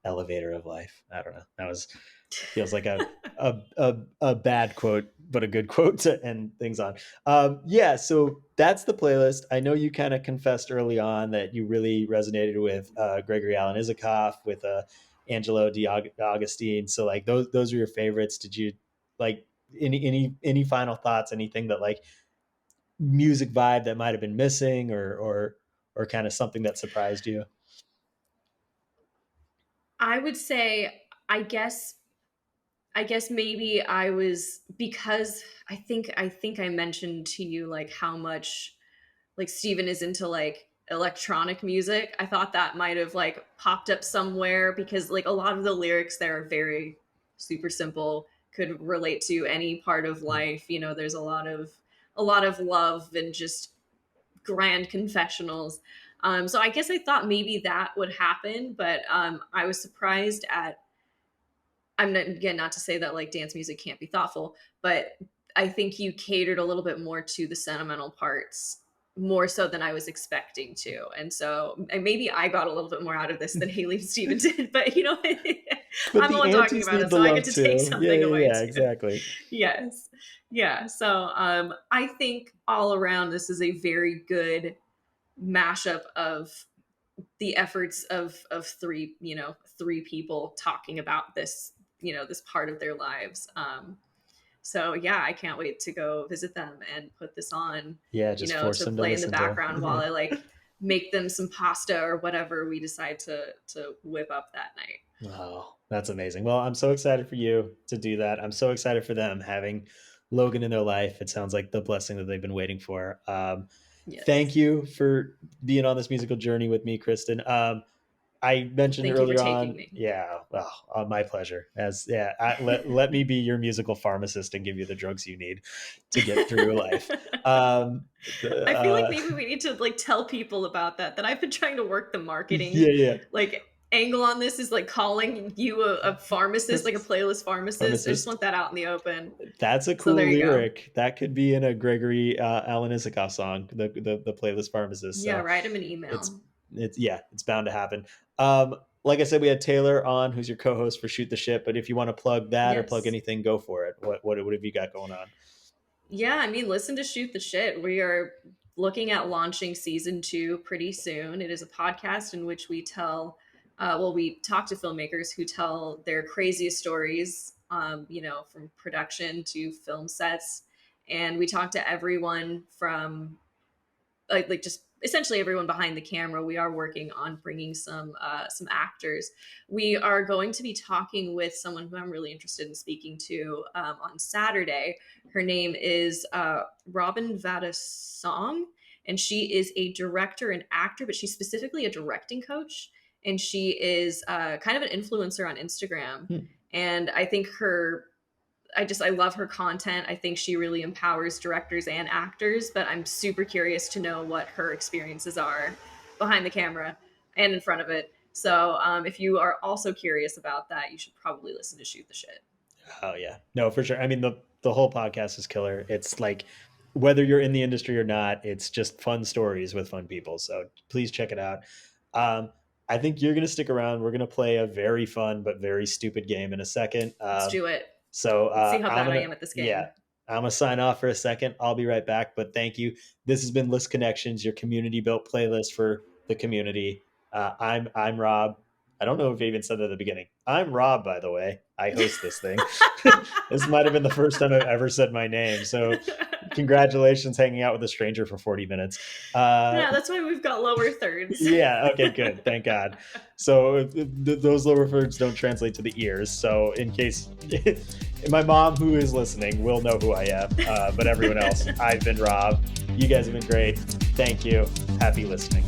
elevator of life. I don't know. That was feels like a bad quote, but a good quote to end things on. Yeah, so that's the playlist. I know you kind of confessed early on that you really resonated with Gregory Alan Isikoff, with Angelo Di Augustine. So like those are your favorites. Did you like any final thoughts? Anything that like music vibe that might have been missing, or kind of something that surprised you? I would say, I guess maybe I was, because I think I mentioned to you like how much like Steven is into like electronic music. I thought that might have like popped up somewhere because like a lot of the lyrics there are very super simple, could relate to any part of life. You know, there's a lot of love and just grand confessionals. So I guess I thought maybe that would happen, but I was surprised at. I'm not, again, not to say that like dance music can't be thoughtful, but I think you catered a little bit more to the sentimental parts, more so than I was expecting to. And so and maybe I got a little bit more out of this than Haley and Steven did, but you know, But I'm the the one talking aunties about need it, the so I get love to take too. Yeah, something yeah, away yeah, too. exactly. Yes. Yeah. So I think all around this is a very good mashup of the efforts of three, you know, three people talking about this, you know, this part of their lives. So yeah, I can't wait to go visit them and put this on, Yeah, you just know, force to them to play in the listen to. background while I like make them some pasta or whatever we decide to whip up that night. Oh, that's amazing. Well, I'm so excited for you to do that. I'm so excited for them having Logan in their life. It sounds like the blessing that they've been waiting for. Thank Yes. you for being on this musical journey with me, Kristen. I mentioned Thank you for earlier taking on, me. yeah, well, my pleasure. As yeah, let me be your musical pharmacist and give you the drugs you need to get through your life. Um, the, I feel like maybe we need to like tell people about that I've been trying to work the marketing yeah, yeah, like angle on this, is like calling you a pharmacist, like a playlist pharmacist. I just pharmacist. want that out in the open. That's a So there cool you go. lyric. That could be in a Gregory Alan Isikoff song, the playlist pharmacist. Yeah, So write him an it's email. it's yeah, it's bound to happen. Like I said, we had Taylor on, who's your co-host for Shoot the Ship. But if you want to plug that or plug Yes. anything, go for it. What have you got going on? Yeah, I mean, listen to Shoot the Shit. We are looking at launching season 2 pretty soon. It is a podcast in which we tell, well, we talk to filmmakers who tell their craziest stories from production to film sets. And we talked to everyone from like just essentially everyone behind the camera. We are working on bringing some actors. We are going to be talking with someone who I'm really interested in speaking to on Saturday. Her name is Robin Vadasong, and she is a director and actor, but she's specifically a directing coach, and she is kind of an influencer on Instagram. Hmm. And I think I love her content. I think she really empowers directors and actors, but I'm super curious to know what her experiences are behind the camera and in front of it. So if you are also curious about that, you should probably listen to Shoot the Shit. Oh yeah, no, for sure. I mean, the whole podcast is killer. It's like whether you're in the industry or not, it's just fun stories with fun people. So please check it out. Um, I think you're gonna stick around. We're gonna play a very fun but very stupid game in a second. Let's do it. So Let's see how I'm bad I gonna, am at this yeah, game. I'm gonna sign off for a second. I'll be right back. But thank you. This has been List Connections, your community built playlist for the community. I'm Rob. I don't know if I even said that at the beginning. I'm Rob, by the way. I host this thing. This might have been the first time I've ever said my name. So congratulations hanging out with a stranger for 40 minutes. Yeah, that's why we've got lower thirds. Yeah, okay, good. Thank God. So those lower thirds don't translate to the ears. So in case my mom, who is listening, will know who I am. But everyone else, I've been Rob. You guys have been great. Thank you. Happy listening.